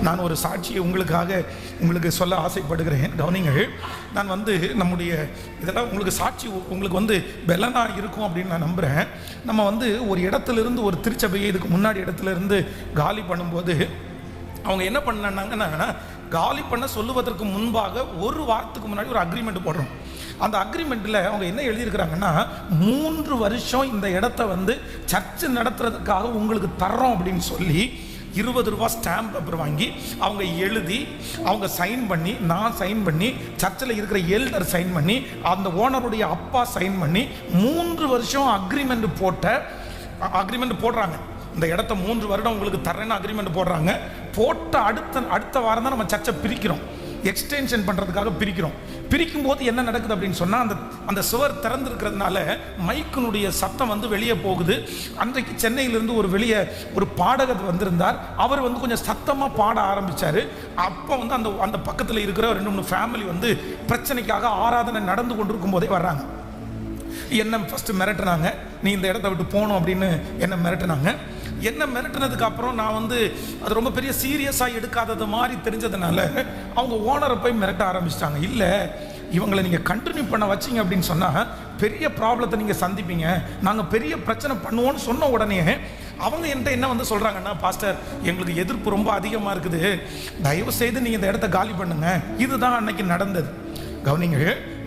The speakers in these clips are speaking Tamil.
நான் ஒரு சாட்சியை உங்களுக்கு சொல்ல ஆசைப்படுகிறேன். கவனிங்கள். நான் நம்முடைய இதெல்லாம் உங்களுக்கு சாட்சி உங்களுக்கு பலனாக இருக்கும் அப்படின்னு நான் நம்புகிறேன். நம்ம ஒரு இடத்துலேருந்து ஒரு திருச்சபையை இதுக்கு முன்னாடி இடத்துலேருந்து காலி பண்ணும்போது அவங்க என்ன பண்ணாங்கன்னா, காலி பண்ண சொல்லுவதற்கு முன்பாக ஒரு வாரத்துக்கு முன்னாடி ஒரு அக்ரிமெண்ட் போடுறோம். அந்த அக்ரிமெண்ட்டில் அவங்க என்ன எழுதியிருக்கிறாங்கன்னா, 3 வருஷம் இந்த இடத்த சர்ச்சு நடத்துறதுக்காக உங்களுக்கு தர்றோம் அப்படின்னு சொல்லி 20 ரூபா ஸ்டாம்ப் பேப்பர் வாங்கி அவங்க எழுதி அவங்க சைன் பண்ணி, நான் சைன் பண்ணி, சர்ச்சில் இருக்கிற எல்டர் சைன் பண்ணி, அந்த ஓனருடைய அப்பா சைன் பண்ணி 3 வருஷம் அக்ரிமெண்ட் போடுறாங்க. இந்த இடத்த 3 வருடம் உங்களுக்கு தரேன்னு அக்ரிமெண்ட் போடுறாங்க. போட்ட அடுத்த வாரம் தான் நம்ம சர்ச்சை பிரிக்கிறோம், எக்ஸ்டென்ஷன் பண்ணுறதுக்காக பிரிக்கும் போது என்ன நடக்குது அப்படின்னு சொன்னால், அந்த சுவர் திறந்திருக்கிறதுனால மைக்கினுடைய சத்தம் வெளியே போகுது. அன்றைக்கு சென்னையிலிருந்து ஒரு பாடகர் வந்திருந்தார். அவர் கொஞ்சம் சத்தமாக பாட ஆரம்பித்தார். அப்போ அந்த பக்கத்தில் இருக்கிற 2-3 ஃபேமிலி பிரச்சனைக்காக ஆராதனை நடந்து கொண்டிருக்கும் போதே வர்றாங்க. என்ன ஃபஸ்ட்டு மிரட்டினாங்க, நீ இந்த இடத்த விட்டு போகணும் அப்படின்னு என்ன மிரட்டினாங்க. என்ன மிரட்டினதுக்கு அப்புறம் நான் அது ரொம்ப பெரிய சீரியஸாக எடுக்காதது மாதிரி தெரிஞ்சதுனால அவங்க ஓனரை போய் மிரட்ட ஆரம்பிச்சிட்டாங்க. இல்லை, இவங்களை நீங்கள் கண்டினியூ பண்ண வச்சிங்க அப்படின்னு சொன்னால் பெரிய ப்ராப்ளத்தை நீங்கள் சந்திப்பீங்க, நாங்கள் பெரிய பிரச்சனை பண்ணுவோன்னு சொன்ன உடனே அவங்க என்கிட்ட என்ன சொல்கிறாங்கன்னா, பாஸ்டர் எங்களுக்கு எதிர்ப்பு ரொம்ப அதிகமாக இருக்குது, தயவு செய்து நீங்கள் இந்த இடத்த காலி பண்ணுங்க. இதுதான் அன்னைக்கு நடந்தது. கவனிங்க.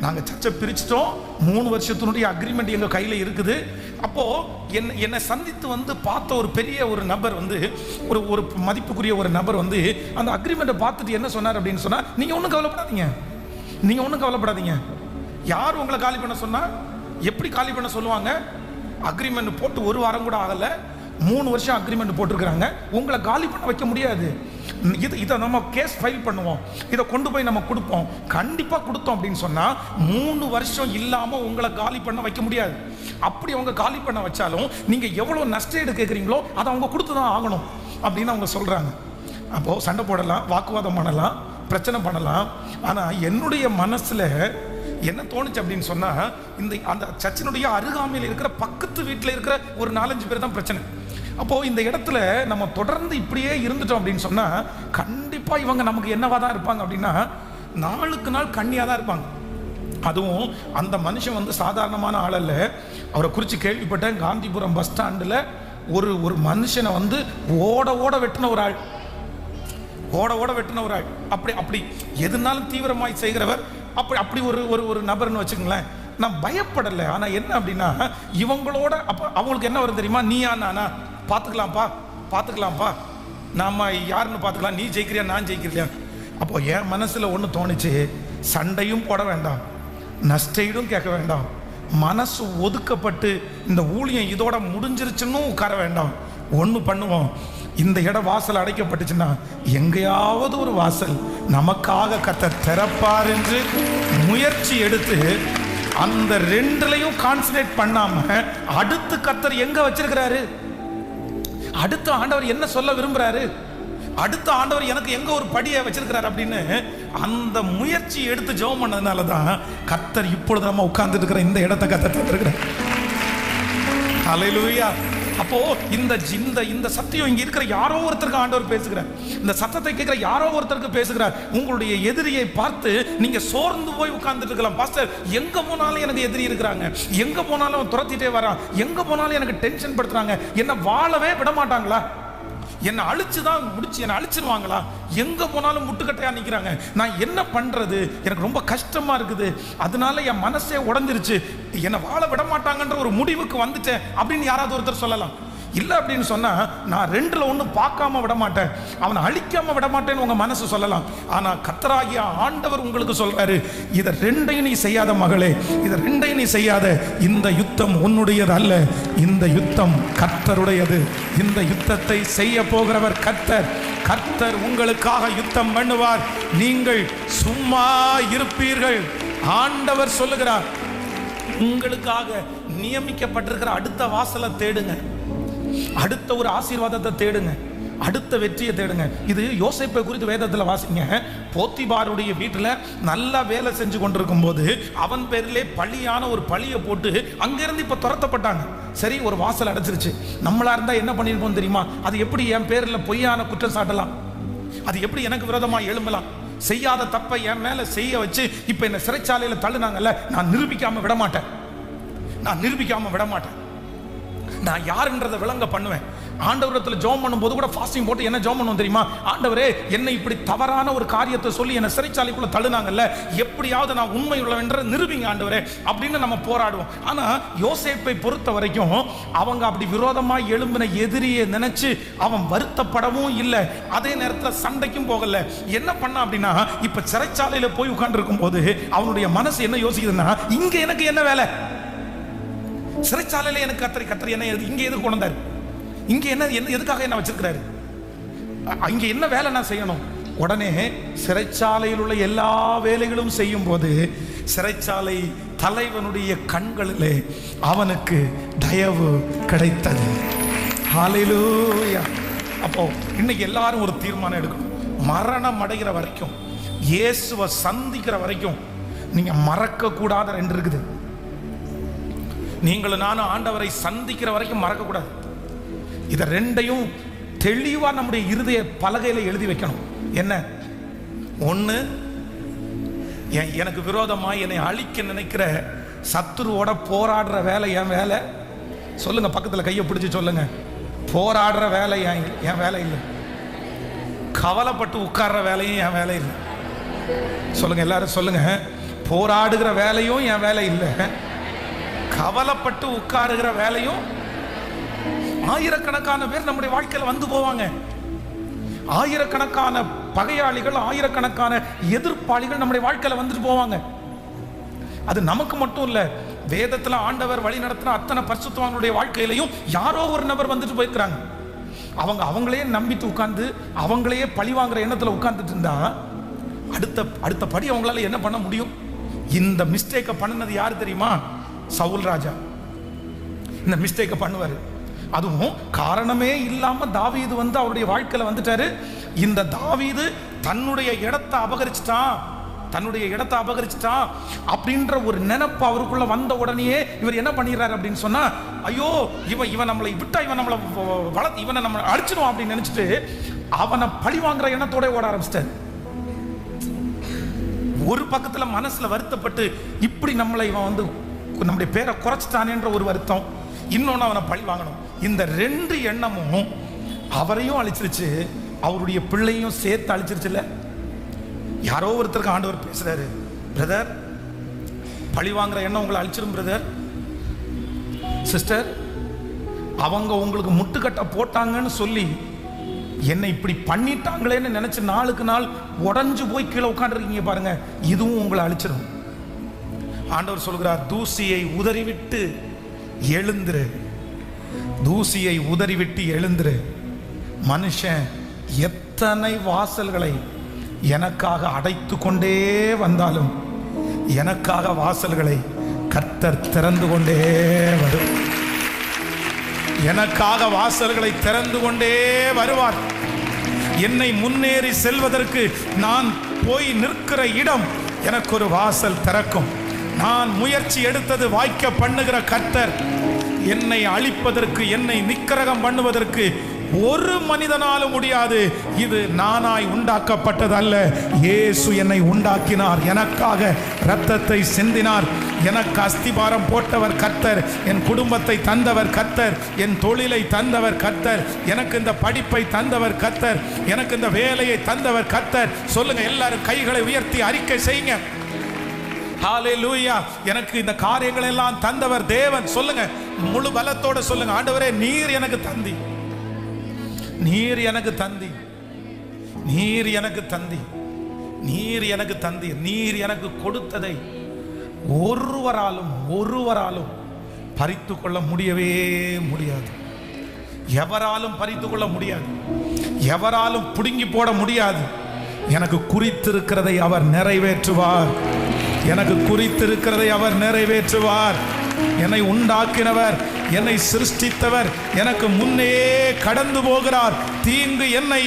நாங்கள் சர்ச்சை பிரிச்சிட்டோம், 3 வருஷத்தினுடைய அக்ரிமெண்ட் எங்கள் கையில் இருக்குது. அப்போது என்னை சந்தித்து பார்த்த ஒரு பெரிய ஒரு நபர் ஒரு மதிப்புக்குரிய ஒரு நபர் அந்த அக்ரிமெண்ட்டை பார்த்துட்டு என்ன சொன்னார் அப்படின்னு சொன்னால், நீங்கள் ஒன்றும் கவலைப்படாதீங்க. யார் உங்களை காலி பண்ண சொன்னால்? எப்படி காலி பண்ண சொல்லுவாங்க? அக்ரிமெண்ட் போட்டு 1 வாரம் கூட ஆகலை, 3 வருஷம் அக்ரிமெண்ட் போட்டிருக்கிறாங்க. உங்களை காலி பண்ண வைக்க முடியாது. இதை நம்ம கேஸ் ஃபைல் பண்ணுவோம், இதை கொண்டு போய் நம்ம கொடுப்போம். கண்டிப்பாக கொடுத்தோம் அப்படின்னு சொன்னால் 3 வருஷம் இல்லாமல் உங்களை காலி பண்ண வைக்க முடியாது. அப்படி அவங்க காலி பண்ண வச்சாலும் நீங்கள் எவ்வளோ நஷ்டஈடு கேட்குறீங்களோ அதை அவங்க கொடுத்து தான் ஆகணும் அப்படின்னு அவங்க சொல்கிறாங்க. அப்போது சண்டை போடலாம், வாக்குவாதம் பண்ணலாம், பிரச்சனை பண்ணலாம். ஆனால் என்னுடைய மனசில் என்ன தோணுச்சு அப்படின்னு சொன்னால், அந்த சர்ச்சினுடைய அருகாமையில் இருக்கிற பக்கத்து வீட்டில் இருக்கிற ஒரு 4-5 பேர் தான் பிரச்சனை. அப்போது இந்த இடத்துல நம்ம தொடர்ந்து இப்படியே இருந்துட்டோம் அப்படின்னு சொன்னால் கண்டிப்பாக இவங்க நமக்கு என்னவா தான் இருப்பாங்க அப்படின்னா, நாளுக்கு நாள் கண்ணியாக தான் இருப்பாங்க. அதுவும் அந்த மனுஷன் சாதாரணமான ஆள் அல்ல. அவரை குறித்து கேள்விப்பட்டேன். காந்திபுரம் பஸ் ஸ்டாண்டில் ஒரு மனுஷனை ஓட வெட்டின ஒரு ஆள், அப்படி எதுனாலும் தீவிரமாய் செய்கிறவர். அப்படி ஒரு நபர்னு வச்சுக்கங்களேன். நான் பயப்படலை. ஆனால் என்ன அப்படின்னா, இவங்களோட அவங்களுக்கு என்ன வரும் தெரியுமா? நீயா நானா, பார்த்துக்கலாம்ப்பா, நாம யாருன்னு பார்த்துக்கலாம், நீ ஜெயிக்கிறியா நான் ஜெயிக்கிறியா. அப்போ என் மனசில் ஒன்று தோணுச்சு, சண்டையும் போட வேண்டாம், நஷ்டஈடும் கேட்க வேண்டாம், மனசு ஒதுக்கப்பட்டு இந்த ஊழியம் இதோட முடிஞ்சிருச்சுன்னு உட்கார வேண்டாம். ஒன்று பண்ணுவோம், இந்த இடம் வாசல் அடைக்கப்பட்டுச்சுன்னா எங்கேயாவது ஒரு வாசல் நமக்காக கர்த்தர் திறப்பார் என்று முயற்சி எடுத்து அந்த 2லையும் கான்சன்ட்ரேட் பண்ணாம அடுத்து கர்த்தர் எங்க வச்சிருக்கிறாரு, அடுத்த ஆண்டவர் என்ன சொல்ல விரும்புறாரு, அடுத்த ஆண்டவர் எனக்கு எங்க ஒரு படியை வச்சிருக்கிறார் அப்படின்னு அந்த முயற்சி எடுத்து ஜெபம் பண்ணதுனால தான் கர்த்தர் இப்பொழுது நம்ம உட்கார்ந்துட்டு இருக்கிற இந்த இடத்தை கர்த்தர் தந்திருக்கிறார். ஹல்லேலூயா. அப்போ இந்த சத்தியம் இங்க இருக்கிற யாரோ ஒருத்தருக்கு ஆண்டவர் பேசுகிறார். இந்த சத்தத்தை கேட்கிற யாரோ ஒருத்தருக்கு பேசுகிறார். உங்களுடைய எதிரியை பார்த்து நீங்க சோர்ந்து போய் உட்கார்ந்துட்டு இருக்கலாம். பாஸ்டர், எங்க போனாலும் எனக்கு எதிரி இருக்கிறாங்க, எங்க போனாலும் துரத்திட்டே வரான், எங்க போனாலும் எனக்கு டென்ஷன் படுத்துறாங்க, என்ன வாழவே விட மாட்டாங்களா, என்னை அழிச்சுதான் முடிச்சு என்னை அழிச்சிருவாங்களா, எங்க போனாலும் முட்டுக்கட்டையா நிக்கிறாங்க, நான் என்ன பண்றது, எனக்கு ரொம்ப கஷ்டமா இருக்குது, அதனால என் மனசே உடைஞ்சிருச்சு, என்னை வாழ விட மாட்டாங்கன்ற ஒரு முடிவுக்கு வந்துட்டேன் அப்படின்னு யாராவது ஒருத்தர் சொல்லலாம். இல்லை அப்படின்னு சொன்னா, நான் 2ல் 1 பார்க்காம விட மாட்டேன், அவனை அழிக்காம விட மாட்டேன்னு உங்க மனசு சொல்லலாம். ஆனா கர்த்தராகிய ஆண்டவர் உங்களுக்கு சொல்றாரு, இதை 2ஐயும் நீ செய்யாத மகளே, இதை 2ஐயும் நீ செய்யாத. இந்த யுத்தம் உன்னுடையது அல்ல, இந்த யுத்தம் கர்த்தருடையது. இந்த யுத்தத்தை செய்ய போகிறவர் கர்த்தர். கர்த்தர் உங்களுக்காக யுத்தம் பண்ணுவார், நீங்கள் சும்மா இருப்பீர்கள். ஆண்டவர் சொல்லுகிறார், உங்களுக்காக நியமிக்கப்பட்டிருக்கிற அடுத்த வாசலை தேடுங்க, அடுத்த ஒரு ஆசீர்வாதத்தை தேடுங்க, அடுத்த வெற்றியை தேடுங்க. இது யோசேப்பை குறித்து வேதத்தில் வாசிங்க. போத்திபாருடைய வீட்டில் நல்லா வேலை செஞ்சு கொண்டிருக்கும் போது அவன் பேரிலே பழியான ஒரு பழியை போட்டு அங்கிருந்து இப்போ துரத்தப்பட்டாங்க. சரி, ஒரு வாசல் அடைச்சிருச்சு. நம்மளா இருந்தா என்ன பண்ணிருப்போம் தெரியுமா? அது எப்படி என் பேரில் பொய்யான குற்றம் சாட்டலாம்? அது எப்படி எனக்கு விரோதமா எழும்பலாம்? செய்யாத தப்பை என் மேல செய்ய வச்சு இப்ப என்ன சிறைச்சாலையில தள்ளுனாங்கல்ல, நான் நிரூபிக்காம விட மாட்டேன். நான் யாருன்றதை விளங்க பண்ணுவேன். ஆண்டவரத்தில் ஜெபம் பண்ணும்போது கூட ஃபாஸ்டிங் போட்டு என்ன ஜெபம் பண்ணுவோம் தெரியுமா? ஆண்டவரே, என்னை இப்படி தவறான ஒரு காரியத்தை சொல்லி என்னை சிறைச்சாலைக்குள்ள தள்ளுனாங்கல்ல, எப்படியாவது நான் உண்மை உள்ளவென்ற நிரூபிங்க ஆண்டவரே அப்படின்னு நம்ம போராடுவோம். ஆனா யோசேப்பை பொறுத்த வரைக்கும் அவங்க அப்படி விரோதமாக எழும்பின எதிரியை நினைச்சு அவன் வருத்தப்படவும் இல்லை, அதே நேரத்தில் சண்டைக்கும் போகல. என்ன பண்ண அப்படின்னா, இப்ப சிறைச்சாலையில போய் உட்கார்ந்து இருக்கும் போது அவனுடைய மனசு என்ன யோசிக்குதுன்னா, இங்க எனக்கு என்ன வேலை? சிறைச்சாலையில எனக்கு கத்தரி என்ன இங்க எதுக்கு கொண்டு வந்தாரு? இங்க என்ன எதுக்காக என்ன வச்சிருக்கிறாரு? இங்க என்ன வேலை நான் செய்யணும்? உடனே சிறைச்சாலையில் உள்ள எல்லா வேலைகளும் செய்யும் போது சிறைச்சாலை தலைவனுடைய கண்களிலே அவனுக்கு தயவு கிடைத்தது. ஹல்லேலூயா. அப்போ இன்னைக்கு எல்லாரும் ஒரு தீர்மானம் எடுக்கணும். மரணம் அடைகிற வரைக்கும், இயேசுவை சந்திக்கிற வரைக்கும் நீங்க மறக்க கூடாத ரெண்டு இருக்குது. நீங்களும் நானும் ஆண்டவரை சந்திக்கிற வரைக்கும் மறக்க கூடாது. இதை ரெண்டையும் தெளிவா நம்முடைய இருதய பலகையில எழுதி வைக்கணும். என்ன? ஒண்ணு, எனக்கு விரோதமா என்னை அழிக்க நினைக்கிற சத்துருவோட போராடுற வேலை என் வேலை. சொல்லுங்க, பக்கத்துல கையை பிடிச்சு சொல்லுங்க, போராடுற வேலை என் வேலை இல்லை. கவலைப்பட்டு உட்கார்ற வேலையும் என் வேலை இல்லை. சொல்லுங்க, எல்லாரும் சொல்லுங்க, போராடுகிற வேலையும் என் வேலை இல்லை, கவலைப்பட்டு உட்காருகிற வேலையும். ஆயிரக்கணக்கான பேர் நம்முடைய வாழ்க்கையில் வந்து போவாங்க. ஆயிரக்கணக்கான பகையாளிகள், ஆயிரக்கணக்கான எதிர்ப்பாளிகள் நம்முடைய வாழ்க்கையில் வந்துட்டு போவாங்க. அது நமக்கு மட்டும் இல்ல, வேதத்தில் ஆண்டவர் வழி நடத்தின அத்தனை பரிசுத்தவான்களுடைய வாழ்க்கையிலையும் யாரோ ஒரு நபர் வந்துட்டு போயிருக்கிறாங்க. அவங்களே நம்பிட்டு உட்கார்ந்து அவங்களையே பழி வாங்குற எண்ணத்தில் உட்கார்ந்துட்டு இருந்தா அடுத்த படி அவங்களால என்ன பண்ண முடியும்? இந்த மிஸ்டேக்கை பண்ணினது யாரு தெரியுமா? சவுல் ராஜா இந்த மிஸ்டேக்கை பண்ணுவாரு. அதுவும் காரணமே இல்லாம தாவீது வந்து அவருடைய வாழ்க்கையில வந்துட்டாரு. இந்த தாவீது தன்னுடைய இடத்தை அபகரிச்சிட்டான் அப்படின்ற ஒரு நினைப்பு அவருக்குள்ள வந்த உடனே இவர் என்ன பண்ணிடுறாரு அப்படின்னு சொன்னா, ஐயோ இவன் நம்மளை விட்டா, இவனை நம்ம அடிச்சிடும் அப்படின்னு நினைச்சிட்டு அவனை பழி வாங்குற எண்ணத்தோட ஓட ஆரம்பிச்சிட்டாரு. ஒரு பக்கத்துல மனசுல வருத்தப்பட்டு இப்படி நம்மளை இவன் வந்து நம்முடைய பேரை குறைச்சிட்டானேன்ற ஒரு வருத்தம், இன்னொன்னு அவனை பழி வாங்கணும். இந்த ரெண்டு எண்ணமும் அவரையும் அழிச்சிருச்சு, அவருடைய பிள்ளையும் சேர்த்து அழிச்சிருச்சுல்ல. யாரோ ஒருத்தருக்கு ஆண்டவர் பேசுறாரு, பிரதர், பழி வாங்குற எண்ணம் உங்களை அழிச்சிரும் பிரதர், சிஸ்டர், அவங்க உங்களுக்கு முட்டுக்கட்டை போட்டாங்கன்னு சொல்லி என்னை இப்படி பண்ணிட்டாங்களேன்னு நினைச்சு நாளுக்கு நாள் உடஞ்சு போய் கீழே உட்காந்துருக்கீங்க பாருங்க, இதுவும் உங்களை அழிச்சிடும். ஆண்டவர் சொல்கிறார், தூசியை உதறிவிட்டு எழுந்துரு, தூசியை உதறிவிட்டு எழுந்துரு. மனுஷன் எத்தனை வாசல்களை எனக்காக அடைத்து கொண்டே வந்தாலும் எனக்காக வாசல்களை கர்த்தர் திறந்து கொண்டே வரும். எனக்காக வாசல்களை திறந்து கொண்டே வருவார். என்னை முன்னேறி செல்வதற்கு நான் போய் நிற்கிற இடம் எனக்கு ஒரு வாசல் திறக்கும். நான் முயற்சி எடுத்தது வாய்க்க பண்ணுகிற கர்த்தர் என்னை அழிப்பதற்கு, என்னை நிக்கிரகம் பண்ணுவதற்கு ஒரு மனிதனாலும் முடியாது. இது நானாய் உண்டாக்கப்பட்டது அல்ல. இயேசு என்னை உண்டாக்கினார், எனக்காக இரத்தத்தை சிந்தினார், எனக்கு அஸ்திபாரம் போட்டவர் கர்த்தர், என் குடும்பத்தை தந்தவர் கர்த்தர், என் தொழிலை தந்தவர் கர்த்தர், எனக்கு இந்த படிப்பை தந்தவர் கர்த்தர், எனக்கு இந்த வேலையை தந்தவர் கர்த்தர். சொல்லுங்க, எல்லாரும் கைகளை உயர்த்தி அறிக்கை செய்யுங்க. ஹல்லேலூயா. எனக்கு இந்த காரியங்கள் எல்லாம் தந்தவர் தேவன். சொல்லுங்க, முழு பலத்தோட சொல்லுங்க, ஆண்டவரே, நீர் எனக்கு தந்தி, நீர் எனக்கு தந்தி, நீர் எனக்கு தந்தி, நீர் எனக்கு தந்தி. நீர் எனக்கு கொடுத்ததை ஒருவராலும் பறித்து கொள்ள முடியவே முடியாது. எவராலும் பறித்து கொள்ள முடியாது, எவராலும் புடுங்கி போட முடியாது. எனக்கு குறித்திருக்கிறதை அவர் நிறைவேற்றுவார், எனக்கு குறித்திருக்கிறதை அவர் நிறைவேற்றுவார். என்னை உண்டாக்கினவர், என்னை சிருஷ்டித்தவர் எனக்கு முன்னே கடந்து போகிறார். தீங்கு என்னை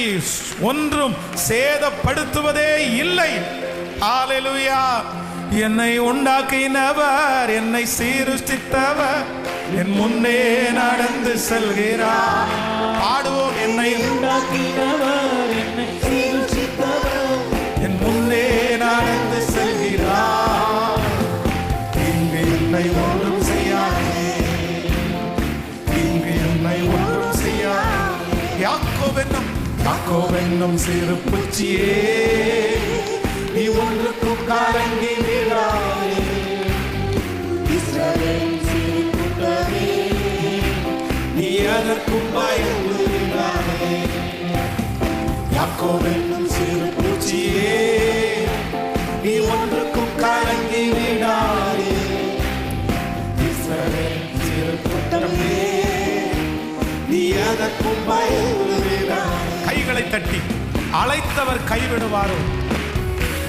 ஒன்றும் சேதப்படுத்துவதே இல்லை. ஹல்லேலூயா. என்னை உண்டாக்கினவர், என்னை சிருஷ்டித்தவர் என் முன்னே நடந்து செல்கிறார். பாடுவோம், என்னை உண்டாக்கினவர், என்னை யாக்கோவென்னும் சிறு பூச்சியே, நீ ஒன்றுக்கும் கலங்கி விடாதே. இஸ்ரவேல் சிறு கூட்டமே, நீ அதற்கும் பயந்து விடாதே. யாக்கோவென்னும் சிறு பூச்சியே, நீ ஒன்றுக்கும் கலங்கி விடாதே. இஸ்ரவேல் சிறு கூட்டமே, நீ அதற்கும் பயந்து விடாதே. கைகளை தட்டி அழைத்தவர் கைவிடுவாரோ,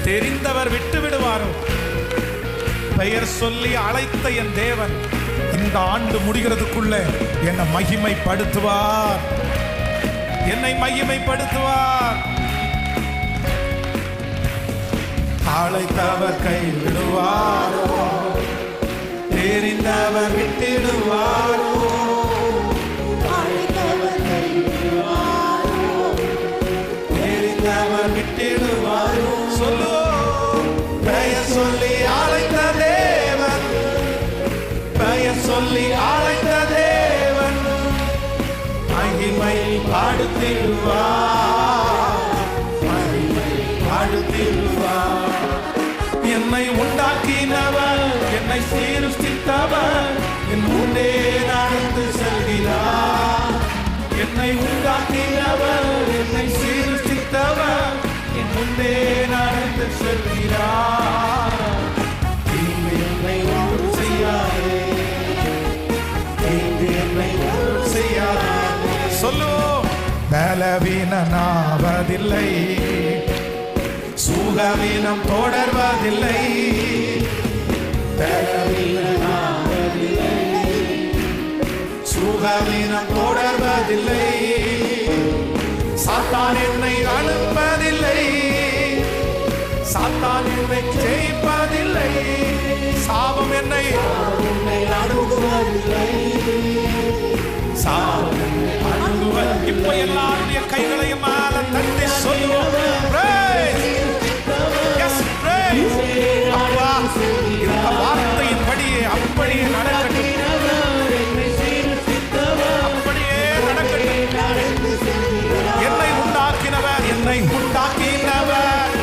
தெரிந்தவர் விட்டு விடுவாரோ? பெயர் சொல்லி அழைத்த என் தேவன் இந்த ஆண்டு முடிகிறதுக்குள்ள என்னை மகிமைப்படுத்துவார், என்னை மகிமைப்படுத்துவார். அழைத்தவர் கைவிடுவாரோ, தெரிந்தவர் விட்டிடுவாரோ? அழைத்தவர் கைவிடுவாரோ, தெரிந்தவர் விட்டிடுவாரோ? சொல்லு. பெயர் சொல்லி அழைத்த தேவன், பெயர் சொல்லி அழைத்த தேவன் மகிமை பாடுத்திடுவார், மகிமை பாடுத்திடுவார். என்னை உண்டாக்கினவர், என்னை சீர்திருத்தவர் என் முன்னே நடந்து செல்கிறார். என்னை உண்டாக்கினவர், என்னை சீர்திருத்தவர் என் முன்னே நடந்து செல்கிறார். தீங்கு என்னை ஒன்றும் செய்யாதே, தீங்கு என்னை ஒன்றும் செய்யாதே. சொல்லுவோம். பலவீனனாவதில்லை, சுகவீனம் தொடர்வதில்லை. பலவீனனாவதில்லை, சுகவீனம் தொடர்வதில்லை. சாத்தான் என்னை அனுப்பதில்லை, சாத்தான் என்னை ஜெயிப்பதில்லை. சாபம் என்னை அணுகுவதில்லை, சாபம் என்னை அணுகுவதில்லை. இப்போ எல்லாருடைய கைகளையும் மேல தட்டி சொல்லுவோம். அப்பா, இந்த வார்த்தையின்படியே அப்படியே நடக்கட்டும், அப்படியே நடக்கட்டும். என்னை உண்டாக்கினவர், என்னை உண்டாக்கினவர்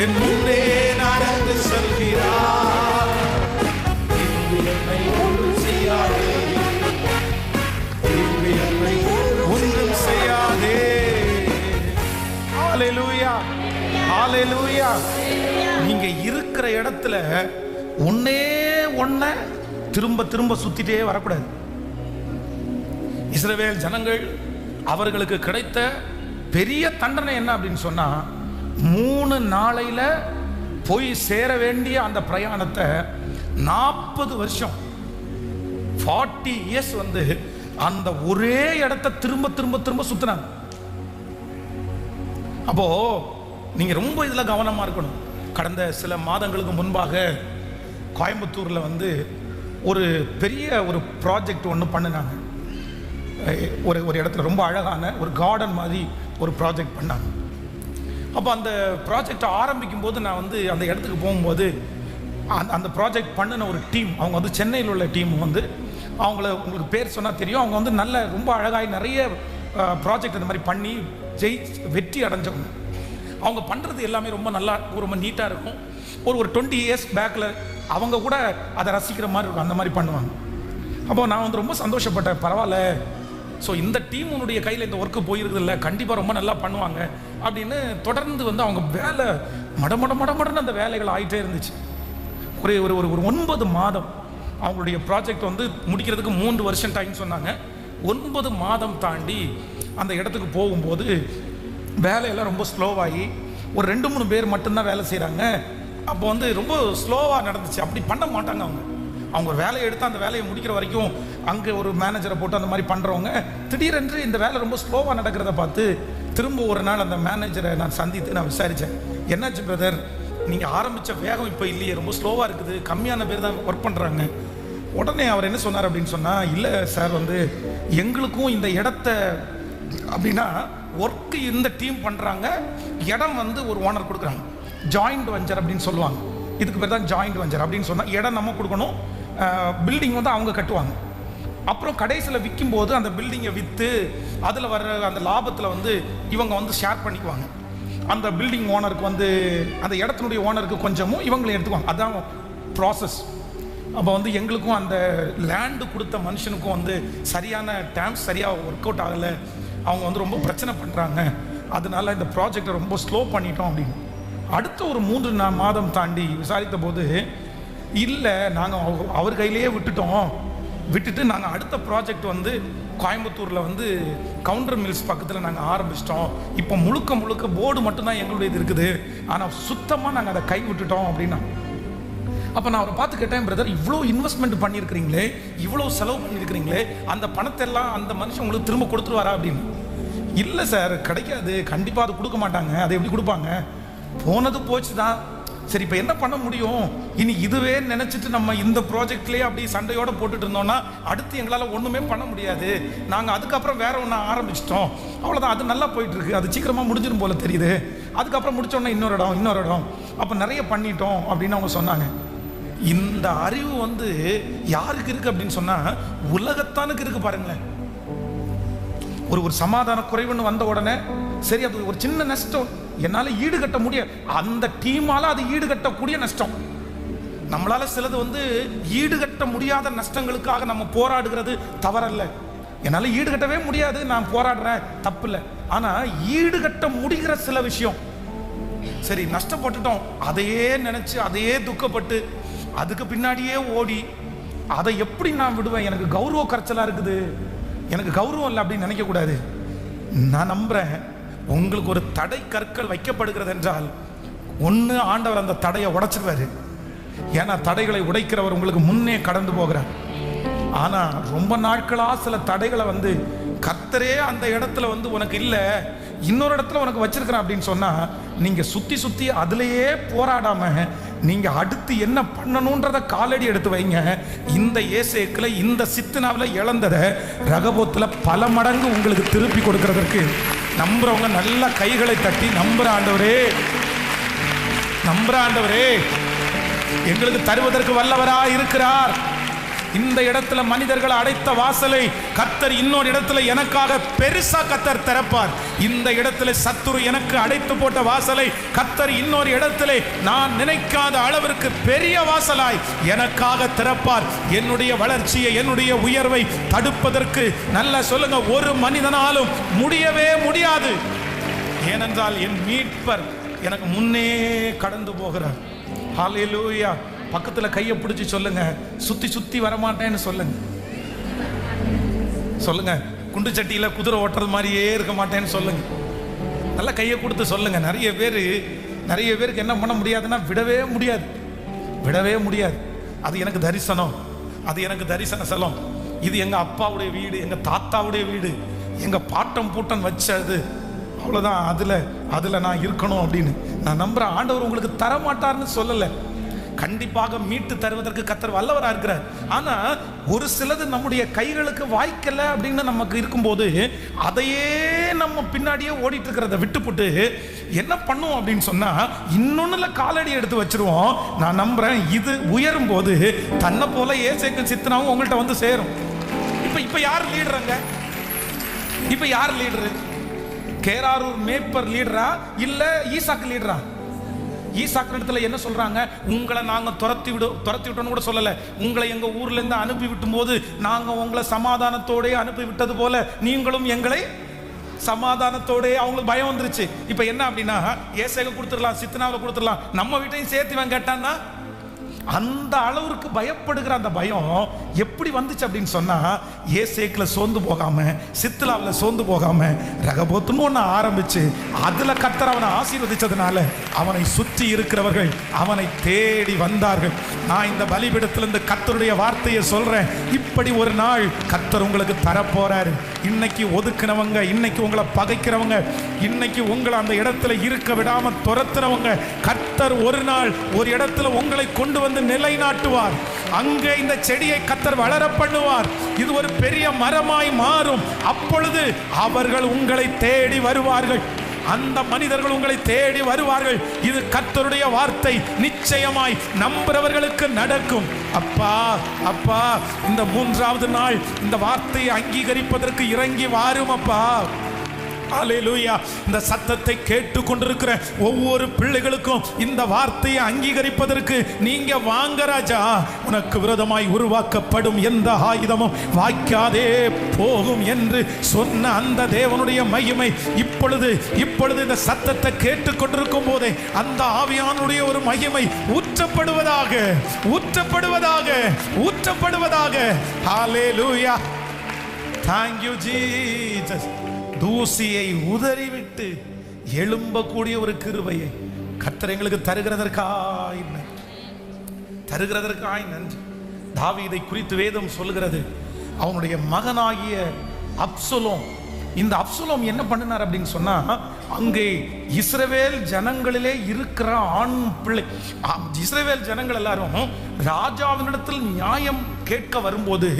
என் முன்னே நடந்து செல்கிறார். என்னை ஒன்றும் செய்யாதே, என்னை ஒன்றும் செய்யாதே. ஹல்லேலூயா, ஹல்லேலூயா. நீங்க இருக்கிற இடத்துல ஒன்னே ஒன்ன திரும்ப திரும்ப சுத்திட்டே வரக்கூடாது. இஸ்ரவேல் ஜனங்கள் அவர்களுக்கு கிடைத்த பெரிய தண்டனை என்ன அப்படின்னு சொன்னா, 3 நாளையில போய் சேர வேண்டிய அந்த பிரயாணத்தை 40 வருஷம் 40 இயர்ஸ் வந்து அந்த ஒரே இடத்தை திரும்ப திரும்ப திரும்ப சுத்தினாங்க. அப்போ நீங்க ரொம்ப இதுல கவனமா இருக்கணும். கடந்த சில மாதங்களுக்கு முன்பாக கோயம்புத்தூர்ல வந்து ஒரு பெரிய ஒரு ப்ராஜெக்ட் ஒன்று பண்ணினாங்க. ஒரு இடத்துல ரொம்ப அழகான ஒரு கார்டன் மாதிரி ஒரு ப்ராஜெக்ட் பண்ணாங்க. அப்போ அந்த ப்ராஜெக்டை ஆரம்பிக்கும் போது நான் வந்து அந்த இடத்துக்கு போகும்போது அந்த ப்ராஜெக்ட் பண்ணின ஒரு டீம், அவங்க வந்து சென்னையில் உள்ள டீம் வந்து, உங்களுக்கு பேர் சொன்னால் தெரியும், அவங்க வந்து நல்ல ரொம்ப அழகாய் நிறைய ப்ராஜெக்ட் அந்த மாதிரி பண்ணி வெற்றி அடைஞ்சவங்க. அவங்க பண்ணுறது எல்லாமே ரொம்ப நல்லா, ரொம்ப நீட்டாக இருக்கும். ஒரு 20 இயர்ஸ் பேக்கில் அவங்க கூட அதை ரசிக்கிற மாதிரி இருக்கும், அந்த மாதிரி பண்ணுவாங்க. அப்போ நான் வந்து ரொம்ப சந்தோஷப்பட்டேன். பரவாயில்ல, ஸோ இந்த டீமுடைய கையில் இந்த ஒர்க்கு போயிருக்குது இல்லை, கண்டிப்பாக ரொம்ப நல்லா பண்ணுவாங்க அப்படின்னு தொடர்ந்து வந்து அவங்க வேலை மடமடன்னு அந்த வேலைகள் ஆகிட்டே இருந்துச்சு. ஒரு ஒரு ஒரு 9 மாதம் அவங்களுடைய ப்ராஜெக்ட் வந்து முடிக்கிறதுக்கு 3 வருஷம் டைம் சொன்னாங்க. 9 மாதம் தாண்டி அந்த இடத்துக்கு போகும்போது வேலையெல்லாம் ரொம்ப ஸ்லோவாகி ஒரு 2-3 பேர் மட்டும்தான் வேலை செய்கிறாங்க. அப்போ வந்து ரொம்ப ஸ்லோவாக நடந்துச்சு. அப்படி பண்ண மாட்டாங்க அவங்க ஒரு வேலையை எடுத்து அந்த வேலையை முடிக்கிற வரைக்கும் அங்கே ஒரு மேனேஜரை போட்டு அந்த மாதிரி பண்ணுறவங்க. திடீரென்று இந்த வேலை ரொம்ப ஸ்லோவாக நடக்கிறத பார்த்து திரும்ப ஒரு நாள் அந்த மேனேஜரை நான் சந்தித்து நான் விசாரித்தேன். என்னாச்சு பிரதர், நீங்கள் ஆரம்பித்த வேகம் இப்போ இல்லையே, ரொம்ப ஸ்லோவாக இருக்குது, கம்மியான பேர் தான் ஒர்க் பண்ணுறாங்க. உடனே அவர் என்ன சொன்னார் அப்படின்னு சொன்னால், இல்லை சார், வந்து எங்களுக்கும் இந்த இடத்த அப்படின்னா ஒர்க்கு இந்த டீம் பண்ணுறாங்க, இடம் வந்து ஒரு ஓனர் கொடுக்குறாங்க, ஜாயிண்ட் வெஞ்சர் அப்படின்னு சொல்லுவாங்க. இதுக்கு பேர் தான் ஜாயிண்ட் வெஞ்சர் அப்படின்னு சொன்னால் இடம் நம்ம கொடுக்கணும், பில்டிங் வந்து அவங்க கட்டுவாங்க. அப்புறம் கடைசியில் விற்கும் போது அந்த பில்டிங்கை விற்று அதில் வர்ற அந்த லாபத்தில் வந்து இவங்க வந்து ஷேர் பண்ணிக்குவாங்க. அந்த பில்டிங் ஓனருக்கு வந்து அந்த இடத்தினுடைய ஓனருக்கு கொஞ்சமும் இவங்களை எடுத்துக்குவாங்க. அதான் ப்ராசஸ். அப்போ வந்து எங்களுக்கும் அந்த லேண்டு கொடுத்த மனுஷனுக்கும் வந்து சரியான டேர்ம்ஸ் சரியாக ஒர்க் அவுட் ஆகலை. அவங்க வந்து ரொம்ப பிரச்சனை பண்ணுறாங்க, அதனால இந்த ப்ராஜெக்டை ரொம்ப ஸ்லோ பண்ணிட்டோம் அப்படின்னு. அடுத்த ஒரு 3 மாதம் தாண்டி விசாரித்த போது இல்லை, நாங்கள் அவர் கையிலேயே விட்டுட்டு நாங்கள் அடுத்த ப்ராஜெக்ட் வந்து கோயம்புத்தூரில் வந்து கவுண்டர் மில்ஸ் பக்கத்தில் நாங்கள் ஆரம்பிச்சிட்டோம். இப்போ முழுக்க போர்டு மட்டும்தான் எங்களுடையது இருக்குது, ஆனால் சுத்தமாக நாங்கள் அதை கை விட்டுட்டோம் அப்படின்னா. அப்போ நான் அவரை பார்த்து கேட்டேன், பிரதர் இவ்வளோ இன்வெஸ்ட்மெண்ட் பண்ணியிருக்கிறீங்களே, இவ்வளோ செலவு பண்ணியிருக்கிறீங்களே, அந்த பணத்தை எல்லாம் அந்த மனுஷன் உங்களுக்கு திரும்ப கொடுத்துருவாரா அப்படின்னு. இல்லை சார், கிடைக்காது, கண்டிப்பாக அது கொடுக்க மாட்டாங்க. அதை எப்படி கொடுப்பாங்க, போனது போச்சு தான். சரி, இப்போ என்ன பண்ண முடியும், இனி இதுவே நினச்சிட்டு நம்ம இந்த ப்ராஜெக்ட்லேயே அப்படி சண்டையோடு போட்டுட்டு இருந்தோம்னா அடுத்து எங்களால் ஒன்றுமே பண்ண முடியாது. நாங்கள் அதுக்கப்புறம் வேற ஒன்று ஆரம்பிச்சிட்டோம், அவ்வளோதான். அது நல்லா போயிட்டுருக்கு, அது சீக்கிரமாக முடிஞ்சிடும் போல தெரியுது. அதுக்கப்புறம் முடித்தோன்னா இன்னொரு இடம், அப்போ நிறைய பண்ணிட்டோம் அப்படின்னு அவங்க சொன்னாங்க. இந்த அறிவு வந்து யாருக்கு இருக்கு அப்படின்னு சொன்னா உலகத்தானுக்கு இருக்கு. பாருங்களேன், ஒரு சமாதான குறைவுன்னு வந்த உடனே சரி, அது ஒரு சின்ன நஷ்டம், என்னால ஈடுகட்ட முடியாது, அந்த டீமால அது ஈடுகட்டக்கூடிய நஷ்டம். நம்மளால சிலது வந்து ஈடுகட்ட முடியாத நஷ்டங்களுக்காக நம்ம போராடுகிறது தவறல்ல. என்னால ஈடுகட்டவே முடியாது, நான் போராடுறேன், தப்பு இல்லை. ஆனா ஈடுகட்ட முடிகிற சில விஷயம், சரி நஷ்டப்பட்டுட்டோம், அதையே நினைச்சு அதையே துக்கப்பட்டு அதுக்கு பின்னாடியே ஓடி அதை எப்படி நான் விடுவேன், எனக்கு கௌரவ கரைச்சலா இருக்குது, எனக்கு கௌரவம் இல்லை அப்படின்னு நினைக்க கூடாது. நான் நம்புறேன், உங்களுக்கு ஒரு தடை கற்கள் வைக்கப்படுகிறது என்றால் ஒன்று ஆண்டவர் அந்த தடையை உடைச்சிருவாரு. ஏன்னா தடைகளை உடைக்கிறவர் உங்களுக்கு முன்னே கடந்து போகிறார். ஆனா ரொம்ப நாட்களா சில தடைகளை வந்து கர்த்தரே அந்த இடத்துல வந்து உனக்கு இல்லை, இன்னொரு இடத்துல உனக்கு வச்சிருக்கிறேன் அப்படின்னு சொன்னா நீங்க சுத்தி அதுலயே போராடாம நீங்க அடுத்து என்ன பண்ணணும்ன்றத காலடி எடுத்து வைங்க. இந்த ஏசேக்குல இந்த சித்தனாவில இழந்ததை ரகபோத்துல பல மடங்கு உங்களுக்கு திருப்பி கொடுக்கிறதற்கு நம்புறவங்க நல்ல கைகளை தட்டி நம்புற ஆண்டவரே எங்களுக்கு தருவதற்கு வல்லவரா இருக்கிறார். இந்த இடத்துல மனிதர்கள் அடைத்த வாசலை கர்த்தர் இன்னொரு இடத்துல எனக்காக பெருசா கர்த்தர் திறப்பார். இந்த இடத்துல சத்துரு எனக்கு அடைத்து போட்ட வாசலை கர்த்தர் இன்னொரு இடத்துல நான் நினைக்காத அளவிற்கு பெரிய வாசலாய் எனக்காக திறப்பார். என்னுடைய வளர்ச்சியை, என்னுடைய உயர்வை தடுப்பதற்கு நல்லா சொல்லுங்க, ஒரு மனிதனாலும் முடியவே முடியாது. ஏனென்றால் என் மீட்பர் எனக்கு முன்னே கடந்து போகிறார். ஹல்லேலூயா. பக்கத்துல கையை பிடிச்சி சொல்லுங்க, சுத்தி வரமாட்டேன்னு சொல்லுங்க. குண்டு சட்டியில குதிரை ஓட்டுறது மாதிரியே இருக்க மாட்டேன்னு சொல்லுங்க. நல்லா கையை கொடுத்து சொல்லுங்க. நிறைய பேருக்கு என்ன பண்ண முடியாதுன்னா விடவே முடியாது. அது எனக்கு தரிசனம், அது எனக்கு தரிசன ஸ்தலம், இது எங்க அப்பாவுடைய வீடு, எங்க தாத்தாவுடைய வீடு, எங்க பாட்டம் பூட்டன் வச்சது, அவ்வளவுதான், அதுல நான் இருக்கணும் அப்படின்னு நான் நம்புறேன். ஆண்டவர் உங்களுக்கு தர மாட்டார்னு சொல்லல, கண்டிப்பாக மீட்டு தருவதற்கு கர்த்தர் வல்லவரா இருக்கிறார். ஆனா ஒரு சிலது நம்முடைய கைகளுக்கு வாய்க்கல அப்படின்னு நமக்கு இருக்கும்போது அதையே நம்ம பின்னாடியே ஓடிட்டு இருக்கிறத விட்டுப்புட்டு என்ன பண்ணுவோம் அப்படின்னு சொன்னா இன்னொன்னுல காலடி எடுத்து வச்சிருவோம். நான் நம்புறேன் இது உயரும் போது தன்னை போல ஏசேக்கு சித்தனாவும் உங்கள்கிட்ட வந்து சேரும். இப்ப யார் லீடருங்க? இப்ப யார் லீடரு? கேராரூர் மேய்ப்பர் லீடரா இல்ல ஈசாக்கு லீடரா? ஈசாக்கு இடத்துல என்ன சொல்றாங்க, உங்களை நாங்க துரத்தி விட்டோம்னு கூட சொல்லல, உங்களை எங்க ஊர்ல இருந்து அனுப்பி விட்டும் போது நாங்க உங்களை சமாதானத்தோட அனுப்பி விட்டது போல நீங்களும் எங்களை சமாதானத்தோட. அவங்களுக்கு பயம் வந்துருச்சு. இப்ப என்ன அப்படின்னா ஏசேக்கு கொடுத்துடலாம், சித்தனாவில் கொடுத்துடலாம், நம்ம வீட்டையும் சேர்த்து கேட்டான்னா அந்த அளவுக்கு பயப்படுகிற அந்த பயம் எப்படி வந்துச்சு அப்படின்னு சொன்னா ஏசேக்குல சோர்ந்து போகாம, சித்லாவில் சோர்ந்து போகாம ரகபோத்துன்னு ஒன்று ஆரம்பிச்சு அதுல கர்த்தர் அவனை ஆசீர்வதிச்சதுனால அவனை சுற்றி இருக்கிறவர்கள் அவனை தேடி வந்தார்கள். நான் இந்த பலிபீடத்திலிருந்து கர்த்தருடைய வார்த்தையை சொல்றேன், இப்படி ஒரு நாள் கர்த்தர் உங்களுக்கு தரப்போறாரு. இன்னைக்கு ஒதுக்கினவங்க, இன்னைக்கு உங்களை பகைக்கிறவங்க, இன்னைக்கு உங்களை அந்த இடத்துல இருக்க விடாம துரத்துறவங்க, கர்த்தர் ஒரு நாள் ஒரு இடத்துல உங்களை கொண்டு வந்து நிலைநாட்டுவார். அங்கே இந்த செடியை கர்த்தர் வளர பண்ணுவார். இது ஒரு பெரிய மரமாய் மாறும். அப்பொழுது அவர்கள் உங்களை தேடி வருவார்கள். அந்த மனிதர்கள் உங்களை தேடி வருவார்கள். இது கர்த்தருடைய வார்த்தை, நிச்சயமாய் நம்புறவர்களுக்கு நடக்கும். அப்பா அப்பா, இந்த 3வது நாள் இந்த வார்த்தையை அங்கீகரிப்பதற்கு இறங்கி வாரும் அப்பா. ஹல்லேலூயா. இந்த சத்தத்தை கேட்டுக் கொண்டிருக்கிற ஒவ்வொரு பிள்ளைகளுக்கும் இந்த வார்த்தையை அங்கீகரிப்பதற்கு நீங்க வாங்க ராஜா. உனக்கு விரோதமாய் உருவாக்கப்படும் எந்த ஆயுதமும் வாய்க்காதே போகும் என்று சொன்ன அந்த தேவனுடைய மகிமை இப்பொழுது இந்த சத்தத்தை கேட்டுக் கொண்டிருக்கும் போதே அந்த ஆவியானுடைய ஒரு மகிமை ஊற்றப்படுவதாக. ஹல்லேலூயா. Thank you Jesus. தூசியை உதறிவிட்டு எழும்பக்கூடிய ஒரு கிருபையை கர்த்தர் எங்களுக்கு தருகிறதற்காய் நன்றி. தாவீதை குறித்து வேதம் சொல்லுகிறது, அவனுடைய மகனாகிய அப்சலோம். இந்த அப்சலோம் என்ன பண்ணினார் அப்படின்னு சொன்னா, அங்கே இஸ்ரவேல் ஜனங்களிலே இருக்கிற ஆண் பிள்ளை, இஸ்ரவேல் ஜனங்கள் எல்லாரும் ராஜாவினிடத்தில் நியாயம் கேட்க வரும்போது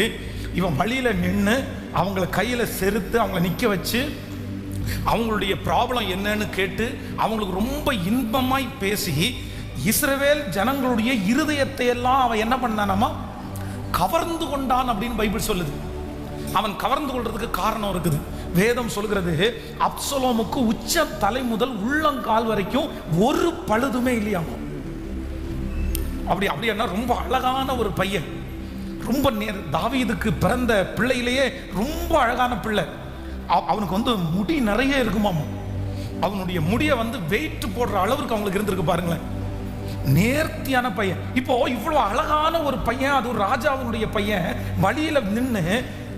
இவன் வழியில நின்று அவங்கள கையில செருத்து அவங்கள நிக்க வச்சு அவங்களுடைய ப்ராப்ளம் என்னன்னு கேட்டு அவங்களுக்கு ரொம்ப இன்பமாய் பேசி இஸ்ரவேல் ஜனங்களுடைய இருதயத்தை எல்லாம் அவன் என்ன பண்ணானாமா, கவர்ந்து கொண்டான் அப்படின்னு பைபிள் சொல்லுது. அவன் கவர்ந்து கொள்றதுக்கு காரணம் இருக்குது. வேதம் சொல்கிறது, அப்சலோமுக்கு உச்ச தலை முதல் உள்ளங்கால் வரைக்கும் ஒரு பழுதுமே இல்லையாமா. அப்படின்னா ரொம்ப அழகான ஒரு பையன், ரொம்ப தாவீதுக்கு பிறந்த பிள்ளையிலேயே ரொம்ப அழகான பிள்ளை. அவனுக்கு முடி நிறைய இருக்குமாமா. அவனுடைய முடியை வெயிட் போடுற அளவுக்கு அவங்களுக்கு இருந்திருக்கு பாருங்களேன். நேர்த்தியான பையன். இப்போ இவ்வளவு அழகான ஒரு பையன், அது ஒரு ராஜாவினுடைய பையன், வழியில நின்று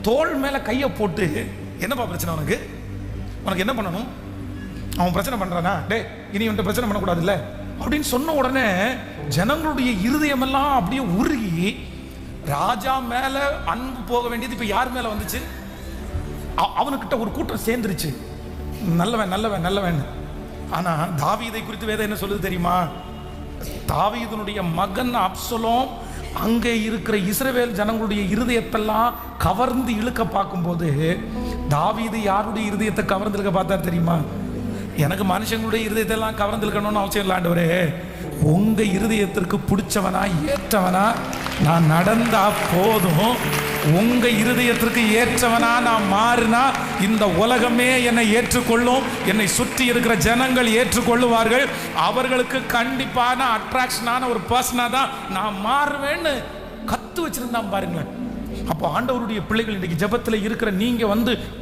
தோள் மேல கையை போட்டு, என்னப்பா பிரச்சனை உனக்கு என்ன பண்ணணும், அவன் பிரச்சனை பண்றானா, டே இனி வந்து பிரச்சனை பண்ணக்கூடாதுல்ல அப்படின்னு சொன்ன உடனே ஜனங்களுடைய இருதயம் எல்லாம் அப்படியே உருகி ராஜா மேல அன்பு போக வேண்டியது இப்ப யார் மேல வந்துச்சு? அவனுக்கிட்ட ஒரு கூட்டம் சேர்ந்துருச்சு, நல்லவன். ஆனா தாவீதை குறித்து வேதம் என்ன சொல்லுது தெரியுமா? தாவீதுனுடைய மகன் அப்சலோம் அங்கே இருக்கிற இஸ்ரவேல் ஜனங்களுடைய இருதயத்தெல்லாம் கவர்ந்து இழுக்க பார்க்கும்போது, தாவீது யாருடைய இருதயத்தை கவர்ந்து இழுக்க பார்த்தார் தெரியுமா? எனக்கு மனுஷங்களுடைய இருதயத்தை எல்லாம் கவர்ந்து இழுக்கணும்னு அவசியம் இல்லை ஆண்டவரே, உங்க இருதயத்திற்கு பிடிச்சவனா ஏற்றவனா நான் நடந்தா போதும். உங்க இருதயத்திற்கு ஏற்றவனா நான் மாறினா இந்த உலகமே என்னை ஏற்றுக்கொள்ளும், என்னை சுற்றி இருக்கிற ஜனங்கள் ஏற்றுக்கொள்ளுவார்கள். அவர்களுக்கு கண்டிப்பான அட்ராக்ஷனான ஒரு பர்சனா தான் நான் மாறுவேன்னு கத்து வச்சிருந்தான் பாருங்க. அப்போ ஆண்டவருடைய பிள்ளைகள் இன்றைக்கு ஜெபத்தில் இருக்கிற நீங்க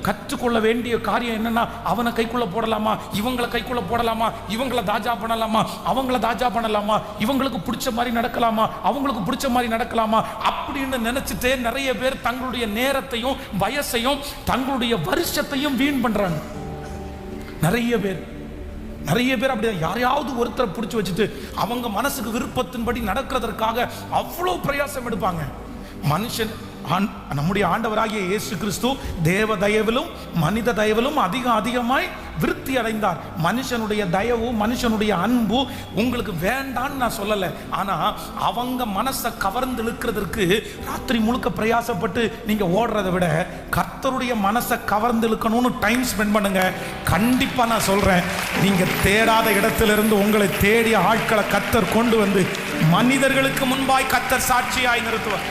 கற்றுக்கொள்ள வேண்டிய காரியம் என்னன்னா, அவனை கைக்குள்ள போடலாமா, இவங்களை கைக்குள்ள போடலாமா, இவங்களை தாஜா பண்ணலாமா, அவங்கள தாஜா பண்ணலாமா, இவங்களுக்கு பிடிச்ச மாதிரி நடக்கலாமா, அவங்களுக்கு பிடிச்ச மாதிரி நடக்கலாமா அப்படின்னு நினைச்சிட்டே நிறைய பேர் தங்களுடைய நேரத்தையும் வயசையும் தங்களுடைய வருஷத்தையும் வீண் பண்றாங்க. நிறைய பேர் அப்படிதான் யாரையாவது ஒருத்தரை பிடிச்சி வச்சுட்டு அவங்க மனசுக்கு விருப்பத்தின்படி நடக்கிறதற்காக அவ்வளவு பிரயாசம் எடுப்பாங்க. மனுஷன் நம்முடைய ஆண்டவராகிய இயேசு கிறிஸ்து தேவ தயவிலும் மனித தயவிலும் அதிகமாய் விருத்தி அடைந்தார். மனுஷனுடைய தயவு, மனுஷனுடைய அன்பு உங்களுக்கு வேண்டான்னு நான் சொல்லலை. ஆனா அவங்க மனசை கவர்ந்து இழுக்கிறதுக்கு ராத்திரி முழுக்க பிரயாசப்பட்டு நீங்க ஓடுறதை விட கர்த்தருடைய மனசை கவர்ந்து இழுக்கணும்னு டைம் ஸ்பெண்ட் பண்ணுங்க. கண்டிப்பா நான் சொல்றேன், நீங்க தேடாத இடத்திலிருந்து உங்களை தேடிய ஆட்களை கர்த்தர் கொண்டு வந்து மனிதர்களுக்கு முன்பாய் கர்த்தர் சாட்சியாய் நிறுத்துவார்.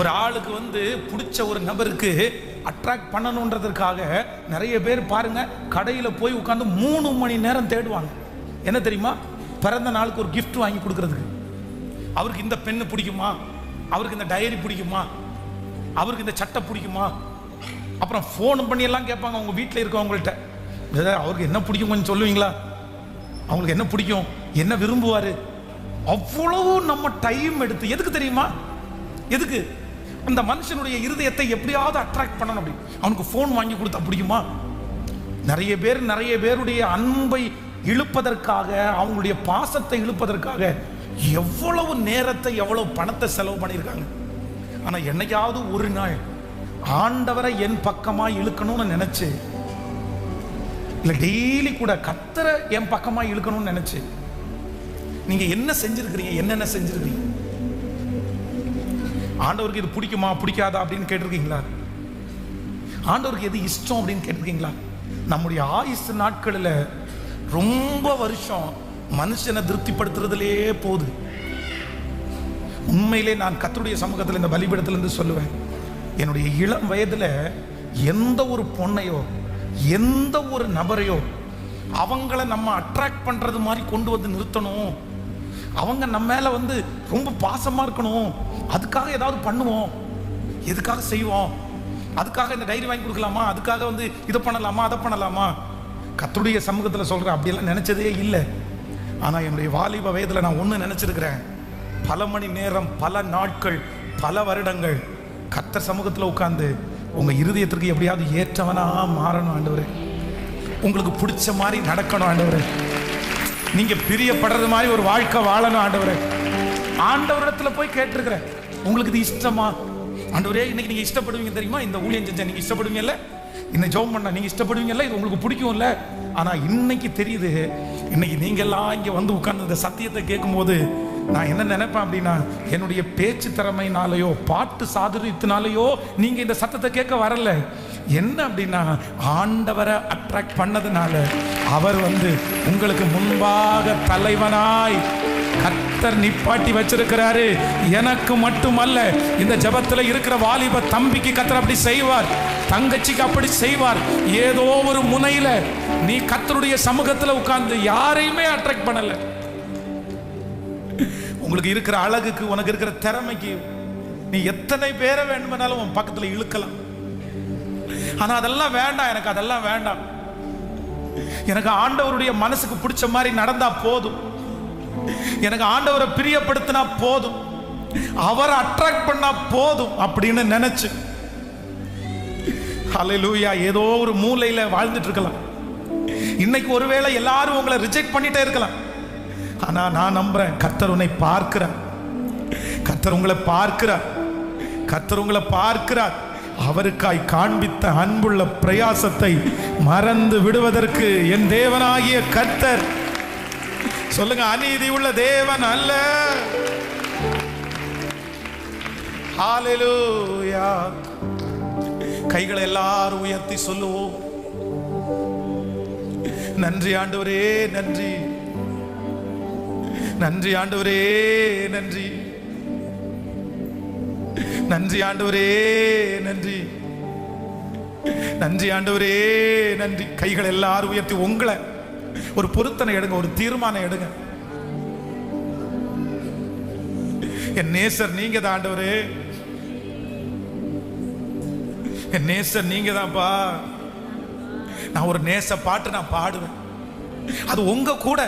ஒரு ஆளுக்கு பிடிச்ச ஒரு நபருக்கு அட்ராக்ட் பண்ணணுன்றதுக்காக நிறைய பேர் பாருங்க கடையில் போய் உட்காந்து 3 மணி நேரம் தேடுவாங்க. என்ன தெரியுமா? பிறந்த நாளுக்கு ஒரு கிஃப்ட் வாங்கி கொடுக்கறதுக்கு. அவருக்கு இந்த பெண்ணு பிடிக்குமா, அவருக்கு இந்த டைரி பிடிக்குமா, அவருக்கு இந்த சட்டை பிடிக்குமா, அப்புறம் ஃபோன் பண்ணி எல்லாம் கேட்பாங்க உங்க வீட்டில் இருக்கவங்கள்ட்ட, அவருக்கு என்ன பிடிக்கும் கொஞ்சம் சொல்லுவீங்களா, அவங்களுக்கு என்ன பிடிக்கும், என்ன விரும்புவாரு. அவ்வளவு நம்ம டைம் எடுத்து எதுக்கு தெரியுமா? எதுக்கு? அந்த மனுஷனுடைய இருதயத்தை எப்படியாவது அட்ராக்ட் பண்ணணும். அப்படி அவனுக்கு ஃபோன் வாங்கி கொடுத்தா பிடிக்குமா? நிறைய பேருடைய அன்பை இழுப்பதற்காக, அவங்களுடைய பாசத்தை இழுப்பதற்காக எவ்வளவு நேரத்தை எவ்வளவு பணத்தை செலவு பண்ணியிருக்காங்க. ஆனா என்னைக்காவது ஒரு நாள் ஆண்டவரை என் பக்கமா இழுக்கணும்னு நினைச்சு, இல்ல டெய்லி கூட கர்த்தரை என் பக்கமா இழுக்கணும்னு நினைச்சு நீங்க என்ன செஞ்சிருக்கிறீங்க? என்னென்ன செஞ்சிருக்கிறீங்க? ஆண்டவருக்கு இது பிடிக்குமா பிடிக்காதா அப்படின்னு கேட்டிருக்கீங்களா? ஆண்டவருக்கு எது இஷ்டம் அப்படின்னு கேட்டிருக்கீங்களா? நம்முடைய ஆயுசு நாட்களில் ரொம்ப வருஷம் மனுஷனை திருப்திப்படுத்துறதுலே போகுது. உண்மையிலே நான் கர்த்தருடைய சமூகத்தில் இந்த பலிபீடத்திலிருந்து சொல்லுவேன், என்னுடைய இளம் வயதில் எந்த ஒரு பொண்ணையோ எந்த ஒரு நபரையோ அவங்கள நம்ம அட்ராக்ட் பண்ணுறது மாதிரி கொண்டு வந்து நிறுத்தணும், அவங்க நம்ம மேலே வந்து ரொம்ப பாசமாக இருக்கணும், அதுக்காக ஏதாவது பண்ணுவோம், எதுக்காக செய்வோம், அதுக்காக இந்த டைரி வாங்கி கொடுக்கலாமா, அதுக்காக வந்து இதை பண்ணலாமா அதை பண்ணலாமா. கர்த்தருடைய சமூகத்தில் சொல்கிறேன், அப்படியெல்லாம் நினச்சதே இல்லை. ஆனால் என்னுடைய வாலிப வயதில் நான் ஒன்று நினச்சிருக்கிறேன், பல மணி நேரம், பல நாட்கள், பல வருடங்கள் கர்த்தர் சமூகத்தில் உட்கார்ந்து உங்கள் இருதயத்திற்கு எப்படியாவது ஏற்றவனாக மாறணும் ஆண்டவரே, உங்களுக்கு பிடிச்ச மாதிரி நடக்கணும் ஆண்டவரே, நீங்கள் பிரியப்படுறது மாதிரி ஒரு வாழ்க்கை வாழணும் ஆண்டவரே. ஆண்டவரிடத்தில் போய் கேட்டிருக்கிறேன், உங்களுக்கு இது இஷ்டமா ஆண்டவரே, இன்னைக்கு நீங்கள் இஷ்டப்படுவீங்க தெரியுமா, இந்த ஊழியம் செஞ்சா நீங்கள் இஷ்டப்படுவீங்கல்ல, இன்னைக்கு ஜெபம் பண்ண நீங்கள் இஷ்டப்படுவீங்கல்ல, இது உங்களுக்கு பிடிக்கும்ல. ஆனால் இன்னைக்கு தெரியுது, இன்னைக்கு நீங்கள்லாம் இங்கே வந்து உட்கார்ந்து இந்த சத்தியத்தை கேட்கும்போது நான் என்ன நினைப்பேன் அப்படின்னா, என்னுடைய பேச்சு திறமையினாலேயோ பாட்டு சாதுரியத்தினாலேயோ நீங்கள் இந்த சத்தத்தை கேட்க வரல. என்ன அப்படின்னா, ஆண்டவரை அட்ராக்ட் பண்ணதுனால அவர் வந்து உங்களுக்கு முன்பாக தலைவனாய் கர்த்தர் நிப்பாட்டி வச்சிருக்கிறாரு. எனக்கு மட்டுமல்ல, இந்த ஜெபத்தில் இருக்கிற வாலிப தம்பிக்கு கர்த்தர் அப்படி செய்வார், தங்கச்சிக்கு அப்படி செய்வார். ஏதோ ஒரு முனையில நீ கர்த்தருடைய சமூகத்தில் உட்கார்ந்து யாரையுமே அட்ராக்ட் பண்ணல, உங்களுக்கு இருக்கிற அழகுக்கு, உனக்கு இருக்கிற திறமைக்கு நீ எத்தனை பேரை வேண்டுமானாலும் உன் பக்கத்தில் இழுக்கலாம். ஆனா அதெல்லாம் வேண்டாம், எனக்கு அதெல்லாம் வேண்டாம், எனக்கு ஆண்டவருடைய மனசுக்கு பிடிச்ச மாதிரி நடந்தா போதும், எனக்கு ஆண்டவரை பிரியப்படுத்தினா போதும், அவரை அட்ராக்ட் பண்ணா போதும் அப்படின்னு நினைச்சு ஹல்லேலூயா ஏதோ ஒரு மூலையில வாழ்ந்துட்டு இருக்கலாம். இன்னைக்கு ஒருவேளை எல்லாரும் உங்களை ரிஜெக்ட் பண்ணிட்டே இருக்கலாம். ஆனா நான் நம்புறேன், கர்த்தர் உன்னை பார்க்கிறார், கர்த்தர் உங்களை பார்க்கிறார், கர்த்தர் உங்களை பார்க்கிறார். அவருக்காய் காண்பித்த அன்புள்ள பிரயாசத்தை மறந்து விடுவதற்கு என் தேவனாகிய கர்த்தர், சொல்லுங்க, அநீதி உள்ள தேவன் அல்ல. ஹல்லேலூயா. கைகளை எல்லாரும் உயர்த்தி சொல்லுவோம், நன்றி ஆண்டவரே, நன்றி, நன்றி ஆண்டவரே, நன்றி, நன்றி ஆண்டவரே, நன்றி, நன்றி ஆண்டவரே, நன்றி. கைகள் எல்லாரும் உயர்த்தி உங்களை ஒரு பொருத்தனை எடுங்க, ஒரு தீர்மானம் எடுங்க. என் நேசர் நீங்க தான் ஆண்டவரே, என் நேசர் நீங்க தான்ப்பா. நான் ஒரு நேச பாட்டு நான் பாடுவேன், அது உங்க கூட.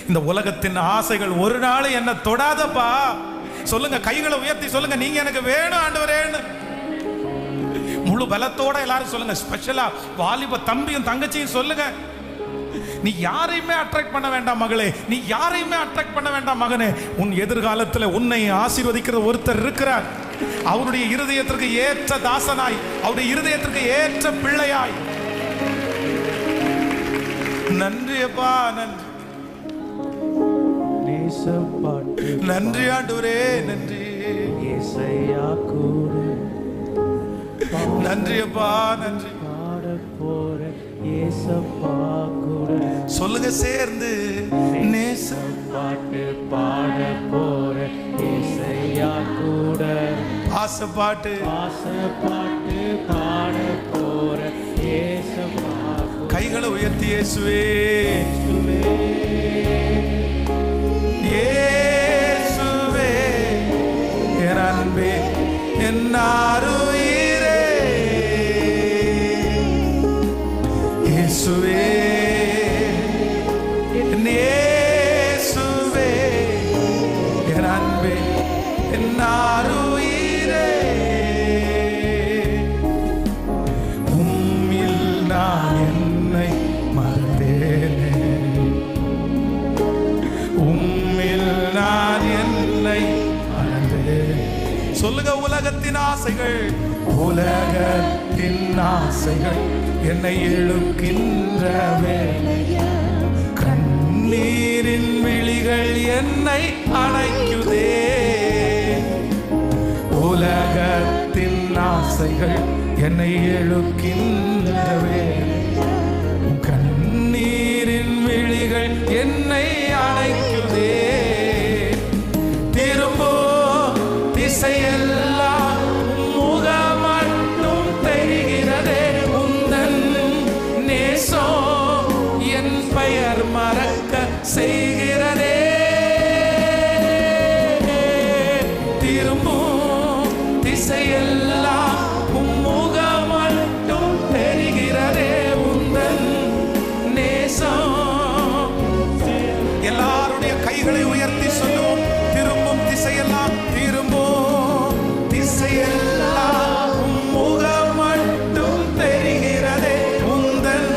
இந்த உலகத்தின் ஆசைகள் ஒரு நாள் என்ன தொடாதப்பா. சொல்லுங்க, கைகளை உயர்த்தி சொல்லுங்க, நீங்க எனக்கு வேணும் ஆண்டவரேன்னு. முழு பலத்தோட எல்லாரும் சொல்லுங்க. ஸ்பெஷலா வாலிப தம்பியும் தங்கச்சியும் சொல்லுங்க, நீ யாரையுமே அட்ராக்ட் பண்ண வேண்டாம் மகளே, நீ யாரையுமே அட்ராக்ட் பண்ண வேண்டாம் மகனே. உன் எதிர்காலத்தில் உன்னை ஆசீர்வதிக்கிற ஒருத்தர் இருக்கிறார். அவருடைய இருதயத்திற்கு ஏற்ற தாசனாய், அவருடைய இருதயத்திற்கு ஏற்ற பிள்ளையாய். நன்றி அப்பா, நன்றி, நன்றி ஆண்டவரே, நன்றி, நன்றி அப்பா, நன்றி. சொல்லுங்க சேர்ந்து, நேச பாட்டு பாட போற இசையா கூட, ஆச பாட்டு, ஆச பாட்டு பாட போற இயேசுவா. கைகளை உயர்த்தி இயேசுவே, இயேசுவே என் அன்பே, என் ஆருயிரே, இயேசுவே, இயேசுவே என் அன்பே, என் ஆருயிரே, உம்மில் நான் என்னை மறந்தேனே, உம்மில் நான் என்னை மறந்தேன். சொல்லுங்க, உலகத்தின் ஆசைகள், உலகத்தின் ஆசைகள் என்னை இழுக்கின்றவே, கண்ணீரின் விழிகள் என்னை அணைக்குதே. உலகத்தின் ஆசைகள் என்னை இழுக்கின்றவே, பெயர் மறக்க செய்கிறதே. திரும்பும் திசையெல்லாம் உம்முகம் மட்டும் தெரிகிறதே. உந்தன் நேசம். எல்லாருடைய கைகளை உயர்த்தி சொல்லுவோம். திரும்பும் திசையெல்லாம், திரும்பும் திசையெல்லாம் உம்முகம் மட்டும் தெரிகிறதே. உந்தன்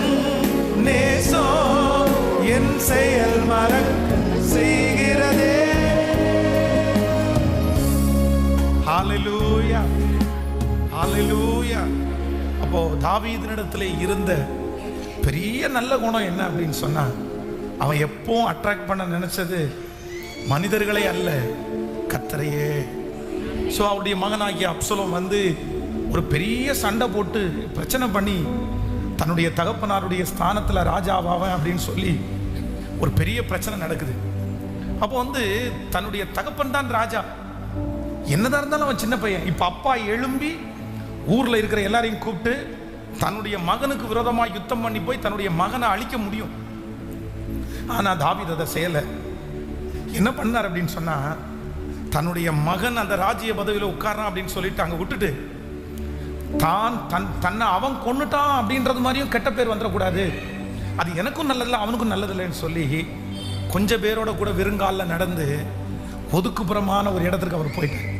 நேசம் என் செயல் மறக்க செய்கிறதே. ஹல்லேலூயா, ஹல்லேலூயா. அப்போ தாவீதினிடத்திலே இருந்த பெரிய நல்ல குணம் என்ன அப்படின்னு சொன்னா, அவன் எப்பவும் அட்ராக்ட் பண்ண நினைச்சது மனிதர்களை அல்ல, கர்த்தரையே. ஸோ அவருடைய மகனாகிய அப்சலோம் வந்து ஒரு பெரிய சண்டை போட்டு பிரச்சனை பண்ணி தன்னுடைய தகப்பனாருடைய ஸ்தானத்தில் ராஜாவாவேன் அப்படின்னு சொல்லி ஒரு பெரிய பிரச்சனை நடக்குது. அப்போ வந்து தன்னுடைய தகப்பன் தான் ராஜா. என்னதான் இருந்தாலும் அவன் சின்ன பையன். இப்போ அப்பா எழும்பி ஊரில் இருக்கிற எல்லாரையும் கூப்பிட்டு தன்னுடைய மகனுக்கு விரோதமாக யுத்தம் பண்ணி போய் தன்னுடைய மகனை அழிக்க முடியும். ஆனால் தாவீது அதை செய்யலை. என்ன பண்ணார் அப்படின்னு சொன்னால், தன்னுடைய மகன் அந்த ராஜ்ய பதவியில் உட்காரான் அப்படின்னு சொல்லிட்டு அங்கே விட்டுட்டு தன்னை அவன் கொன்னுட்டான் அப்படின்றது மாதிரியும் கெட்ட பேர் வந்துடக்கூடாது, அது எனக்கும் நல்லதில்லை அவனுக்கும் நல்லதில்லைன்னு சொல்லி கொஞ்சம் பேரோட கூட வெறுங்காலில் நடந்து ஒதுக்குப்புறமான ஒரு இடத்துக்கு அவர் போயிட்டார்.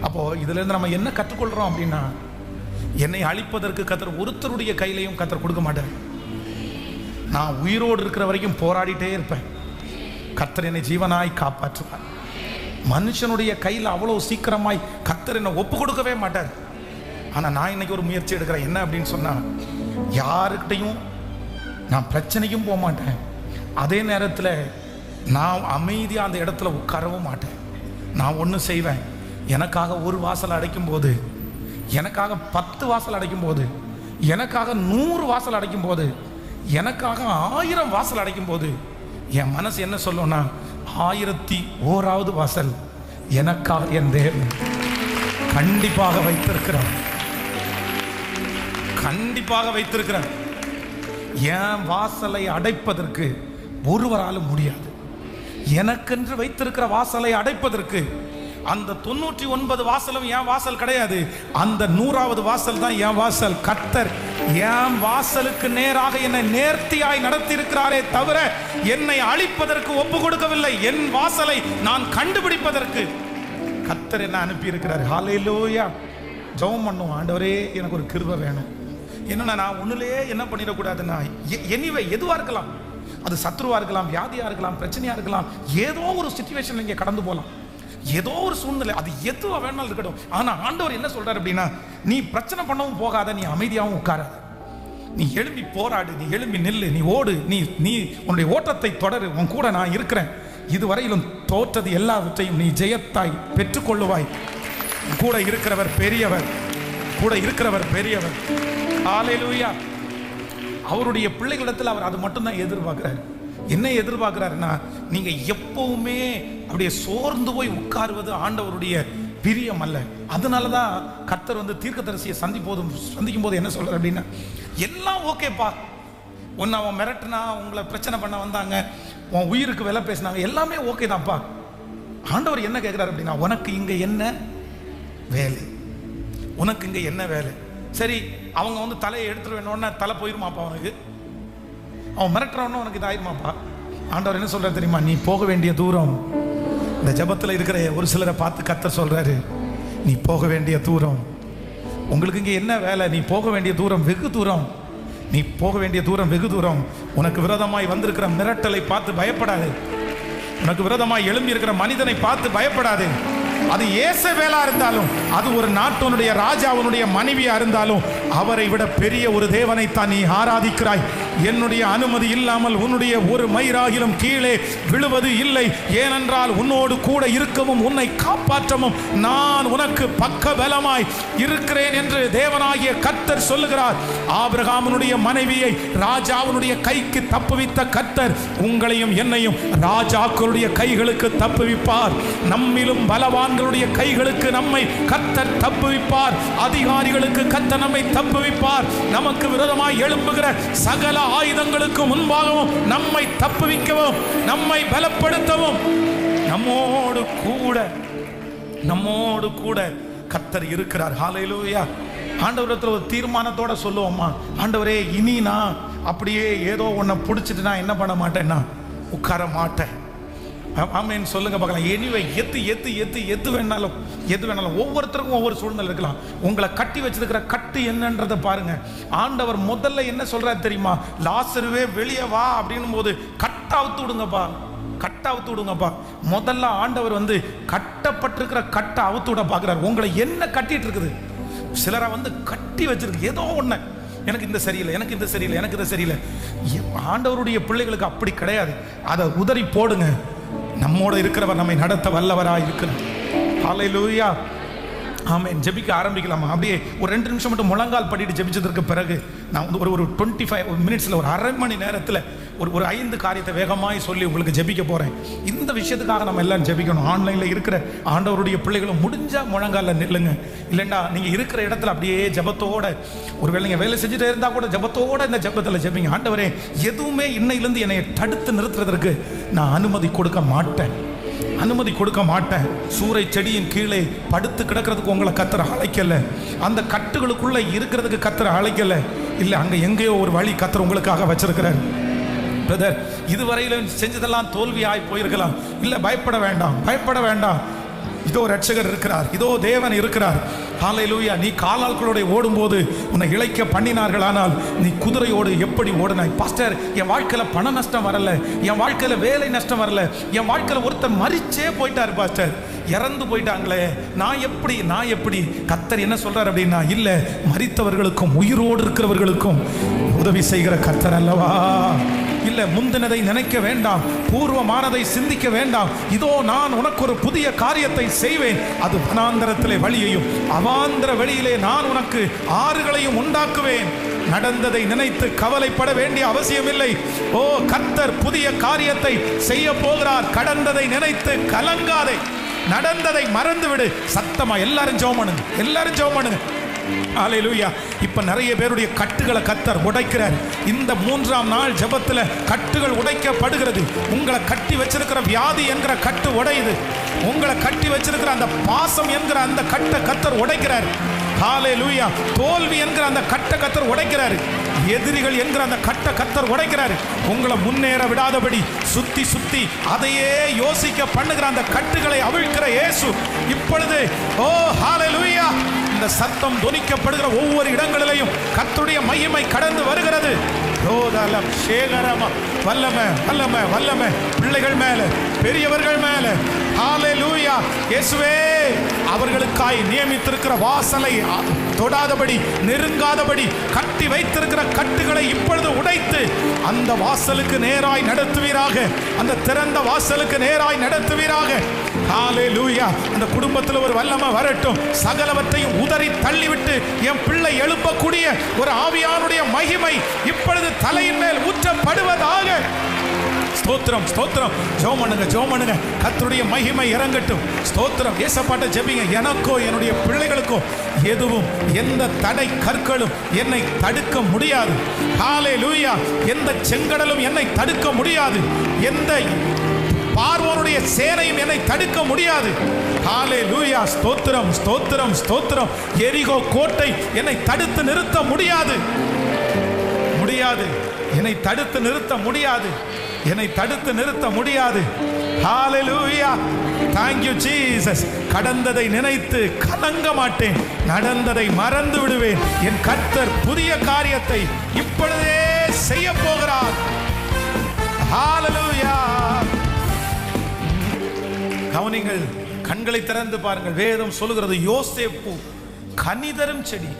அப்போது இதுலேருந்து நம்ம என்ன கற்றுக்கொள்கிறோம் அப்படின்னா, என்னை அழிப்பதற்கு கர்த்தர் ஒருத்தருடைய கையிலையும் கர்த்தர் கொடுக்க மாட்டார். நான் உயிரோடு இருக்கிற வரைக்கும் போராடிட்டே இருப்பேன். கர்த்தர் என்னை ஜீவனாய் காப்பாற்றுவார். மனுஷனுடைய கையில் அவ்வளோ சீக்கிரமாய் கர்த்தர் என்னை ஒப்பு கொடுக்கவே மாட்டார். ஆனால் நான் இன்னைக்கு ஒரு முயற்சி எடுக்கிறேன். என்ன அப்படின்னு சொன்னால், யாருக்கிட்டையும் நான் பிரச்சனைக்கும் போக மாட்டேன், அதே நேரத்தில் நான் அமைதியாக அந்த இடத்துல உட்காரவும் மாட்டேன். நான் ஒன்று செய்வேன், எனக்காக ஒரு வாசல் அடைக்கும் போது, எனக்காக 10 வாசல் அடைக்கும் போது, எனக்காக 100 வாசல் அடைக்கும் போது, எனக்காக 1000 வாசல் அடைக்கும் போது என் மனசு என்ன சொல்லும்னா, 1001வது வாசல் எனக்காக என் தேவன் கண்டிப்பாக வைத்திருக்கிறார், கண்டிப்பாக வைத்திருக்கிறார். என் வாசலை அடைப்பதற்கு ஒருவராலும் முடியாது. எனக்கென்று வைத்திருக்கிற வாசலை அடைப்பதற்கு அந்த 99 வாசலும் என் வாசல் கிடையாது, அந்த 100வது வாசல் தான் என் வாசல். கர்த்தர் என் வாசலுக்கு நேராக என்னை நேர்த்தியாய் நடத்தி இருக்கிறாரே தவிர என்னை அழிப்பதற்கு ஒப்பு கொடுக்கவில்லை. என் வாசலை நான் கண்டுபிடிப்பதற்கு கர்த்தர் என்ன அனுப்பி இருக்கிறார். ஹல்லேலூயா. ஜெபம் பண்ணுவோம், ஆண்டவரே எனக்கு ஒரு கிருபை வேணும். என்னன்னா, நான் ஒண்ணுலயே என்ன பண்ணிடக்கூடாதுன்னா, எனிவே எதுவா இருக்கலாம், அது சத்ருவா இருக்கலாம், வியாதியா இருக்கலாம், பிரச்சனையா இருக்கலாம், ஏதோ ஒரு சிச்சுவேஷன் இங்கே கடந்து போகலாம், ஏதோ ஒரு சூழ்நிலை, அது எதுவா வேணாலும் இருக்கட்டும். ஆனா ஆண்டவர் என்ன சொல்றாரு அப்படின்னா, நீ பிரச்சனை பண்ணவும் போகாத, நீ அமைதியாகவும் உட்காராத, நீ எழும்பி போராடு, நீ எழும்பி நில்லு, நீ ஓடு, நீ உன்னுடைய ஓட்டத்தை தொடரு, உன் கூட நான் இருக்கிறேன். இதுவரையிலும் தோற்றது எல்லாவற்றையும் நீ ஜெயத்தாய் பெற்றுக்கொள்ளுவாய். கூட இருக்கிறவர் பெரியவர், கூட இருக்கிறவர் பெரியவர். ஹல்லேலூயா. அவருடைய பிள்ளைகளிடத்தில் அவர் அது மட்டும்தான் எதிர்பார்க்கிறார். என்ன எதிர்பார்க்கிறாருன்னா, நீங்க எப்பவுமே அப்படியே சோர்ந்து போய் உட்காருவது ஆண்டவருடைய பிரியம் அல்ல. அதனாலதான் கர்த்தர் வந்து தீர்க்கதரிசியை சந்திக்கும் போது என்ன சொல்றாரு அப்படின்னா, எல்லாம் ஓகேப்பா, உன்னை அவன் மிரட்டினா, உங்களை பிரச்சனை பண்ண வந்தாங்க, உன் உயிருக்கு விலை பேசினாங்க, எல்லாமே ஓகே தான்ப்பா. ஆண்டவர் என்ன கேட்கிறாரு அப்படின்னா, உனக்கு இங்க என்ன வேலை, உனக்கு இங்க என்ன வேலை? சரி, அவங்க வந்து தலையை எடுத்துட்டு வேணும்னா தலை போயிருமாப்பா அவனுக்கு, அவன் மிரட்டுறவனும் உனக்கு இதாயிருமாப்பா? ஆண்டவர் என்ன சொல்றாரு தெரியுமா, நீ போக வேண்டிய தூரம். இந்த ஜபத்தில் இருக்கிற ஒரு சிலரை பார்த்து கர்த்தர் சொல்றாரு, நீ போக வேண்டிய தூரம், உங்களுக்கு இங்கே என்ன வேலை, நீ போக வேண்டிய தூரம் வெகு தூரம், நீ போக வேண்டிய தூரம் வெகு தூரம். உனக்கு விரோதமாய் வந்திருக்கிற மிரட்டலை பார்த்து பயப்படாது, உனக்கு விரோதமாய் எழும்பி இருக்கிற மனிதனை பார்த்து பயப்படாது. அது யேசபேலா இருந்தாலும், அது ஒரு நாட்டினுடைய ராஜாவினுடைய மனைவியா இருந்தாலும், அவரை விட பெரிய ஒரு தேவனை தான் நீ ஆராதிக்கிறாய். என்னுடைய அனுமதி இல்லாமல் உன்னுடைய ஒரு மயிராகிலும் கீழே விழுவது இல்லை. ஏனென்றால் உன்னோடு கூட இருக்கவும் உன்னை காப்பாற்றவும் நான் உனக்கு பக்க பலமாய் இருக்கிறேன் என்று தேவனாகிய கர்த்தர் சொல்லுகிறார். ஆபிரகாமுடைய மனைவியை ராஜாவினுடைய கைக்கு தப்புவித்த கர்த்தர் உங்களையும் என்னையும் ராஜாக்களுடைய கைகளுக்கு தப்புவிப்பார். நம்மிலும் பலவான்களுடைய கைகளுக்கு நம்மை கர்த்தர் கர்த்தர் தப்புவிப்பார். அதிகாரிகளுக்கு கர்த்தர் நம்மை தப்புவிப்பார். நமக்கு விரோதமாய் எழும்புகிற சகல ஆயுதங்களுக்கு முன்பாகவும் நம்மை தப்புவிக்கவும், நம்மை பலப்படுத்தவும், நம்மோடு கூட கர்த்தர் இருக்கிறார். ஹல்லேலூயா. ஆண்டவரத்தில் ஒரு தீர்மானத்தோட சொல்லுவோம்மா, ஆண்டவரே இனி நான் அப்படியே ஏதோ ஒன்றை பிடிச்சிட்டு நான் என்ன பண்ண மாட்டேன்னா உட்கார மாட்டேன். ஆமேன்னு சொல்லுங்க பார்க்கலாம். எனிவே எது வேணாலும் ஒவ்வொருத்தருக்கும் ஒவ்வொரு சூழ்நிலை இருக்கலாம். உங்களை கட்டி வச்சிருக்கிற கட்டு என்னன்றதை பாருங்க. ஆண்டவர் முதல்ல என்ன சொல்றாரு தெரியுமா? லாசருவே வெளியே வா அப்படின்னும் போது கட்டை அவுத்து விடுங்கப்பா. முதல்ல ஆண்டவர் வந்து கட்டப்பட்டிருக்கிற கட்டை அவுத்து விட பார்க்கிறார். உங்களை என்ன கட்டிட்டு இருக்குது? சிலரை வந்து கட்டி வச்சிருக்கு ஏதோ ஒண்ணு. எனக்கு இந்த சரியில்லை. ஆண்டவருடைய பிள்ளைகளுக்கு அப்படி கிடையாது. அதை உதறி போடுங்க. நம்மோட இருக்கிறவர் நம்மை நடத்த வல்லவராய் இருக்கிறார். ஹல்லேலூயா. ஆமென். ஜெபிக்க ஆரம்பிக்கலாமா? அப்படியே ஒரு 2 நிமிஷம் மட்டும் முழங்கால் படிட்டு ஜெபிச்சதற்கு பிறகு நான் வந்து ஒரு 25 மினிட்ஸில், ஒரு அரை மணி நேரத்தில் ஒரு 5 காரியத்தை வேகமாய் சொல்லி உங்களுக்கு ஜெபிக்க போகிறேன். இந்த விஷயத்துக்காக நம்ம எல்லாம் ஜெபிக்கணும். ஆன்லைனில் இருக்கிற ஆண்டவருடைய பிள்ளைகளும் முடிஞ்சால் முழங்காலில் நில்லுங்க. இல்லைண்டா நீங்கள் இருக்கிற இடத்துல அப்படியே ஜெபத்தோட, ஒருவேளை நீங்கள் வேலை செஞ்சுட்டே இருந்தால் கூட ஜெபத்தோட இந்த ஜெபத்தில் ஜெபிங்க. ஆண்டவரே, எதுவுமே இன்னையிலேருந்து என்னை தடுத்து நிறுத்துறதற்கு நான் அனுமதி கொடுக்க மாட்டேன். சூறை செடியின் கீழே படுத்து கிடக்கிறதுக்கு உங்களை கர்த்தர் அழைக்கல. அந்த கட்டுகளுக்குள்ள இருக்கிறதுக்கு கர்த்தர் அழைக்கல. இல்லை, அங்க எங்கேயோ ஒரு வழி கர்த்தர் உங்களுக்காக வச்சிருக்கிறார். பிரதர், இதுவரையிலும் செஞ்சதெல்லாம் தோல்வியாய் போயிருக்கலாம். இல்லை, பயப்பட வேண்டாம். இதோ ரட்சகர் இருக்கிறார், இதோ தேவன் இருக்கிறார். ஹல்லேலூயா. நீ காலாட்களோட ஓடும்போது உன்னை இளைக்க பண்ணினார்கள், ஆனால் நீ குதிரையோடு எப்படி ஓடினாய்? பாஸ்டர், என் வாழ்க்கையில் பண நஷ்டம் வரல, என் வாழ்க்கையில் வேலை நஷ்டம் வரல, என் வாழ்க்கையில் ஒருத்தர் மரிச்சே போயிட்டார் பாஸ்டர், இறந்து போயிட்டாங்களே, நான் எப்படி? கர்த்தர் என்ன சொல்றார் அப்படின்னா, இல்ல, மரித்தவர்களுக்கும் உயிரோடு இருக்கிறவர்களுக்கும் உதவி செய்கிற கர்த்தர் அல்லவா. இல்ல, முந்தினதை நினைக்க வேண்டாம், பூர்வமானதை சிந்திக்க வேண்டாம். இதோ நான் உனக்கு ஒரு புதிய காரியத்தை செய்வேன், அது வனாந்தரத்திலே வழியையும் அவாந்தர வெளியிலே நான் உனக்கு ஆறுகளையும் உண்டாக்குவேன். நடந்ததை நினைத்து கவலைப்பட வேண்டிய அவசியம் இல்லை. ஓ, கர்த்தர் புதிய காரியத்தை செய்ய போகிறார். கடந்ததை நினைத்து கலங்காதே, நடந்ததை மறந்துவிடு. சத்தமா எல்லாரும் ஜெபம் பண்ணுங்க. ஹல்லேலூயா. இப்ப நிறைய பேருடைய கட்டுகளை கர்த்தர் உடைக்கிறார். இந்த 3ஆம் நாள் ஜெபத்துல கட்டுகள் உடைக்கப்படுகிறது. உங்களை கட்டி வச்சிருக்கிற வியாதி என்கிற கட்டு உடையுது. உங்களை கட்டி வச்சிருக்கிற அந்த பாசம் என்கிற அந்த கட்டை கர்த்தர் உடைக்கிறார். ஹல்லேலூயா. தோல்வி என்கிற அந்த கட்டை கர்த்தர் உடைக்கிறார். எதிரிகள் என்கிற அந்த கட்டை கர்த்தர் உடைக்கிறார். உங்களை முன்னேற விடாதபடி சுத்தி அதையே யோசிக்க பண்ணுகிற அந்த கட்டுகளை அவிழ்க்கிற இயேசு இப்பொழுது, ஓ ஹல்லேலூயா, இந்த சத்தம் தொனிக்கப்படுகிற ஒவ்வொரு இடங்களிலேயும் கர்த்தருடைய மகிமை கடந்து வருகிறது. ரோதலம் சேகரமா வல்லமை பிள்ளைகள் மேல, பெரியவர்கள் மேல. ஹல்லேலூயா. இயேசுவே, அவர்களுக்காய் நியமித்திருக்கிற வாசலை தொடாதபடி, நெருங்காதபடி கட்டி வைத்திருக்கிற கட்டுகளை இப்பொழுது உடைத்து அந்த வாசலுக்கு நேராய் நடத்துவீராக. அந்த திறந்த வாசலுக்கு நேராய் நடத்துவீராக. ஹல்லேலூயா. அந்த குடும்பத்தில் ஒரு வல்லமை வரட்டும். சகலவற்றையும் உதறி தள்ளிவிட்டு என் பிள்ளை எழுப்பக்கூடிய ஒரு ஆவியானுடைய மகிமை இப்பொழுது தலையின் மேல் ஊற்றப்படுவதாக. ஸ்தோத்திரம். ஜெபம் பண்ணுங்க. கர்த்தருடைய மகிமை இறங்கட்டும். ஸ்தோத்திரம். ஏசப்பாட்ட ஜெபிங்க. எனக்கோ என்னுடைய பிள்ளைகளுக்கோ எதுவும், எந்த தடை கற்களும் என்னை தடுக்க முடியாது. ஹல்லேலூயா. எந்த செங்கடலும் என்னை தடுக்க முடியாது. எந்த பார்வோனுடைய சேனையும் என்னை தடுக்க முடியாது. ஹல்லேலூயா. ஸ்தோத்திரம். எரிகோ கோட்டை என்னை தடுத்து நிறுத்த முடியாது. என்னை தடுத்து நிறுத்த முடியாது. ஹல்லேலூயா. Thank you Jesus. கடந்ததை நினைத்து கலங்க மாட்டேன், நடந்ததை மறந்து விடுவேன். என் கர்த்தர் புதிய காரியத்தை இப்பொழுதே செய்ய போகிறார். ஹல்லேலூயா. கவனிங்கள், கண்களை திறந்து பாருங்கள். வேதம் சொல்லுகிறது, யோசேப்பு கனிதரும் செடி,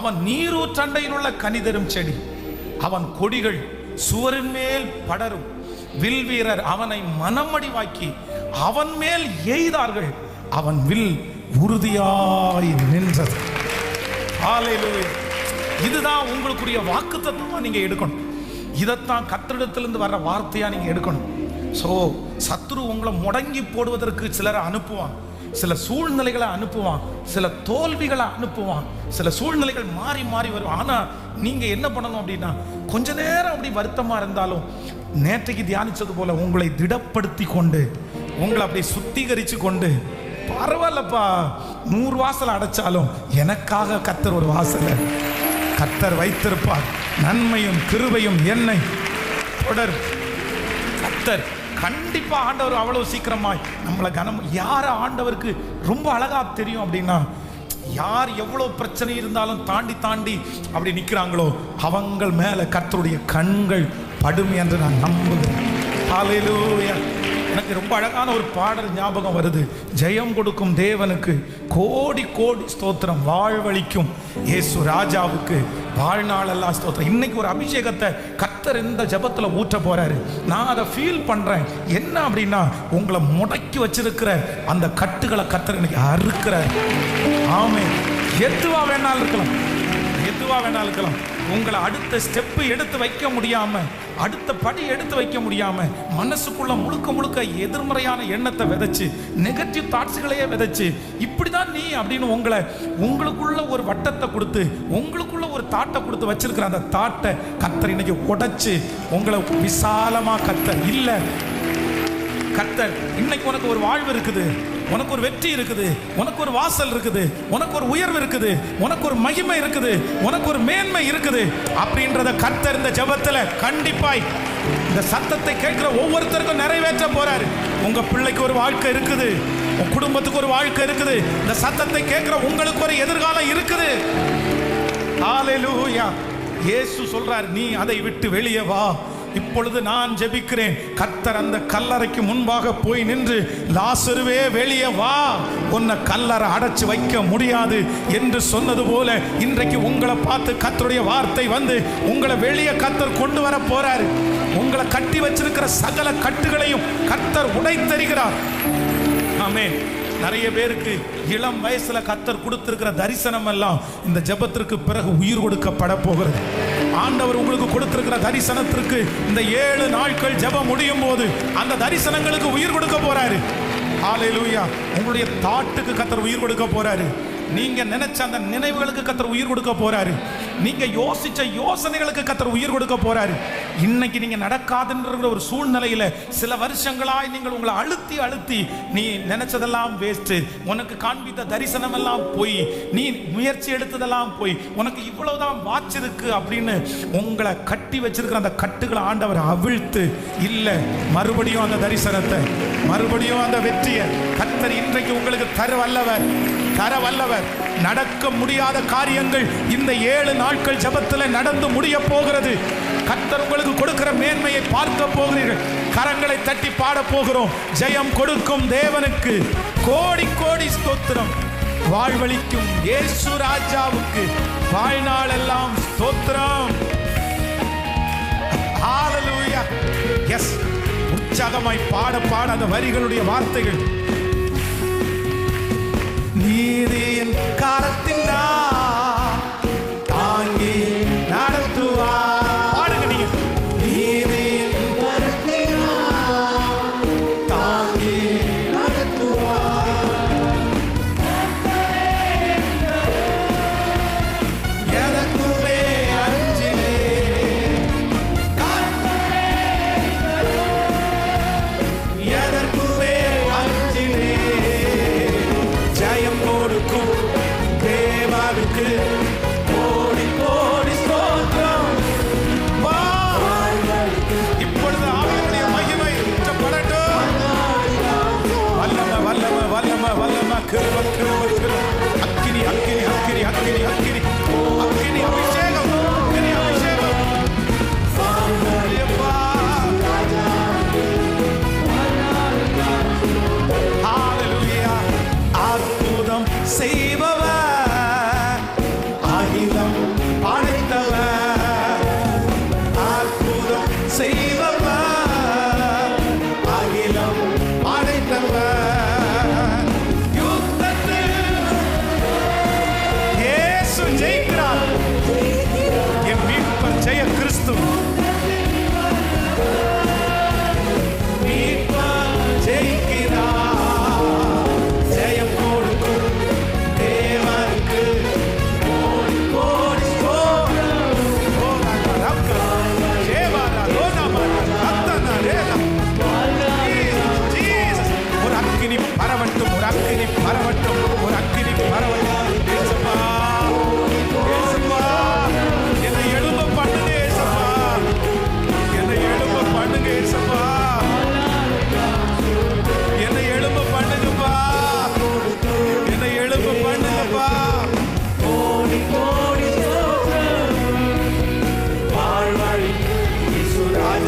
அவன் நீரூற்றண்டையில் உள்ள கனிதரும் செடி, அவன் கொடிகள் சுவரின் மேல் படரும். வில் வீரர் அவனை மனமடிவாக்கி அவன் மேல் எய்தார்கள், அவன் வில் உறுதியாய் நின்றது. ஹல்லேலூயா. இதுதான் உங்களுக்குரிய வாக்குத்தத்தமா நீங்க எடுக்கணும். இதைத்தான் கர்த்தரிடத்திலிருந்து வர்ற வார்த்தையா நீங்க எடுக்கணும். சத்ரு உங்களை முடங்கி போடுவதற்கு சிலரை அனுப்புவான். சில சூழ்நிலைகளை அனுப்புவான், சில தோல்விகளை அனுப்புவான், சில சூழ்நிலைகள் மாறி மாறி வரும். ஆனா நீங்க என்ன பண்ணணும் அப்படின்னா, கொஞ்ச நேரம் அப்படி வருத்தமா இருந்தாலும் நேற்றைக்கு தியானிச்சது போல உங்களை திடப்படுத்தி கொண்டு, உங்களை அப்படி சுத்திகரிச்சு கொண்டு, பரவாயில்லப்பா 100 வாசல் அடைச்சாலும் எனக்காக கர்த்தர் ஒரு வாசலை கர்த்தர் வைத்திருப்பார், நன்மையும் கிருபையும் என்னை தொடர். கர்த்தர் கண்டிப்பா ஆண்டவர் அவ்வளவு சீக்கிரமாய் நம்மளை கனம். யார ஆண்டவருக்கு ரொம்ப அழகா தெரியும் அப்படின்னா, யார் எவ்வளவு பிரச்சனை இருந்தாலும் தாண்டி தாண்டி அப்படி நிற்கிறாங்களோ அவங்க மேல கர்த்தருடைய கண்கள் படும் என்று நான் நம்புகிறேன். ஹல்லேலூயா. எனக்கு ரொம்ப அழகான ஒரு பாடல் ஞாபகம் வருது. ஜெயம் கொடுக்கும் தேவனுக்கு கோடி கோடி ஸ்தோத்திரம், வாழ்வழிக்கும் இயேசு ராஜாவுக்கு வாழ்நாளெல்லாம் ஸ்தோத்திரம். இன்னைக்கு ஒரு அபிஷேகத்தை கர்த்தர் இந்த ஜெபத்துல ஊற்ற போறாரு. நான் அதை ஃபீல் பண்றேன். என்ன அப்படின்னா, உங்களை முடக்கி வச்சிருக்கிற அந்த கட்டுகளை கர்த்தர் இன்னைக்கு அறுக்கிறார். ஆமென். எதுவா வேணாலும் இருக்கலாம், எதுவா வேணாலும் இருக்கலாம். உங்களை அடுத்த ஸ்டெப்பு எடுத்து வைக்க முடியாம, அடுத்த படி எடுத்து வைக்க முடியாம, மனசுக்குள்ள முழுக்க முழுக்க எதிர்மறையான எண்ணத்தை விதைச்சு, நெகட்டிவ் தாட்ஸ்களையே விதைச்சு, இப்படிதான் நீ அப்படின்னு உங்களுக்குள்ள ஒரு வட்டத்தை கொடுத்து, உங்களுக்குள்ள ஒரு தாட்டை கொடுத்து வச்சிருக்கிற அந்த தாட்டை கர்த்தர் இன்னைக்கு உடைச்சு உங்களை விசாலமா கர்த்தர் இல்ல. கர்த்தர் இன்னைக்கு உனக்கு ஒரு வாழ்வு இருக்குது, உனக்கு ஒரு வெற்றி இருக்குது, உனக்கு ஒரு வாசல் இருக்குது, உனக்கு ஒரு உயர்வு இருக்குது, உனக்கு ஒரு மகிமை இருக்குது, உனக்கு ஒரு மேன்மை இருக்குது அப்படின்றத கர்த்தர் இந்த ஜெபத்துல கண்டிப்பாய் இந்த சத்தத்தை கேட்கிற ஒவ்வொருத்தருக்கும் நிறைவேற்ற போறாரு. உங்க பிள்ளைக்கு ஒரு வாழ்க்கை இருக்குது, உங்க குடும்பத்துக்கு ஒரு வாழ்க்கை இருக்குது, இந்த சத்தத்தை கேட்கிற உங்களுக்கு ஒரு எதிர்காலம் இருக்குது. ஹல்லேலூயா. இயேசு சொல்றார், நீ அதை விட்டு வெளியே வா, இப்பொழுது நான் ஜெபிக்கிறேன். கர்த்தர் அந்த கல்லறைக்கு முன்பாக போய் நின்று, லாசருவே வெளியே வா, உன்னை கல்லறை அடைச்சு வைக்க முடியாது என்று சொன்னது போல இன்றைக்கு உங்களை பார்த்து கர்த்தருடைய வார்த்தை வந்து உங்களை வெளியே கர்த்தர் கொண்டு வர போறாரு. உங்களை கட்டி வச்சிருக்கிற சகல கட்டுகளையும் கர்த்தர் உடைத்தருகிறார். ஆமென். நிறைய பேருக்கு இளம் வயசுல கர்த்தர் கொடுத்திருக்கிற தரிசனம் எல்லாம் இந்த ஜெபத்திற்கு பிறகு உயிர் கொடுக்கப்பட போகிறது. ஆண்டவர் உங்களுக்கு கொடுத்திருக்கிற தரிசனத்திற்கு இந்த 7 நாட்கள் ஜெபம் முடியும் போது அந்த தரிசனங்களுக்கு உயிர் கொடுக்க போறாரு. ஹல்லேலூயா. உங்களுடைய தாட்டுக்கு கர்த்தர் உயிர் கொடுக்க போறாரு. நீங்க நினைச்ச அந்த நினைவுகளுக்கு கர்த்தர் உயிர் கொடுக்க போறாரு. நீங்க யோசிச்ச யோசனைகளுக்கு கர்த்தர் உயிர் கொடுக்க போறாரு. இன்னைக்கு நீங்க நடக்காதுன்ற ஒரு சூழ்நிலையில சில வருஷங்களாய் நீங்கள் உங்களை அழுத்தி அழுத்தி, நீ நினைச்சதெல்லாம் வேஸ்ட், உனக்கு காண்பித்த தரிசனம் எல்லாம் போய், நீ முயற்சி எடுத்ததெல்லாம் போய், உனக்கு இவ்வளவுதான் வாச்சிருக்கு அப்படின்னு உங்களை கட்டி வச்சிருக்கிற அந்த கட்டுகளை ஆண்டவர் அவிழ்த்து, இல்ல மறுபடியும் அந்த தரிசனத்தை, மறுபடியும் அந்த வெற்றியை கர்த்தர் இன்றைக்கு உங்களுக்கு தர வல்லவர். நடக்க முடியாத காரியங்கள் இந்த 7 நாட்கள் ஜெபத்தில் நடந்து முடிய போகிறது. கர்த்தர் உங்களுக்கு கொடுக்கிற மேன்மையை பார்க்க போகிறீர்கள். கரங்களை தட்டி பாட போகிறோம். ஜெயம் கொடுக்கும் தேவனுக்கு கோடி கோடி ஸ்தோத்திரம், வாழ்வழிக்கும் இயேசு ராஜாவுக்கு வாழ்நாள் எல்லாம் ஸ்தோத்திரம். ஹல்லேலூயா. எஸ், உற்சாகமாய் பாட பாட அந்த வரிகளுடைய வார்த்தைகள், நீதியின் கரத்தினால் தாங்கி நடத்துவார். பாடுங்க நீங்க. நீதியின் கரத்தினால் தாங்கி நடத்துவார். எதற்குமே அஞ்சிலே, எதற்குமே அஞ்சிலே, ஜெயம் கொடுக்கும்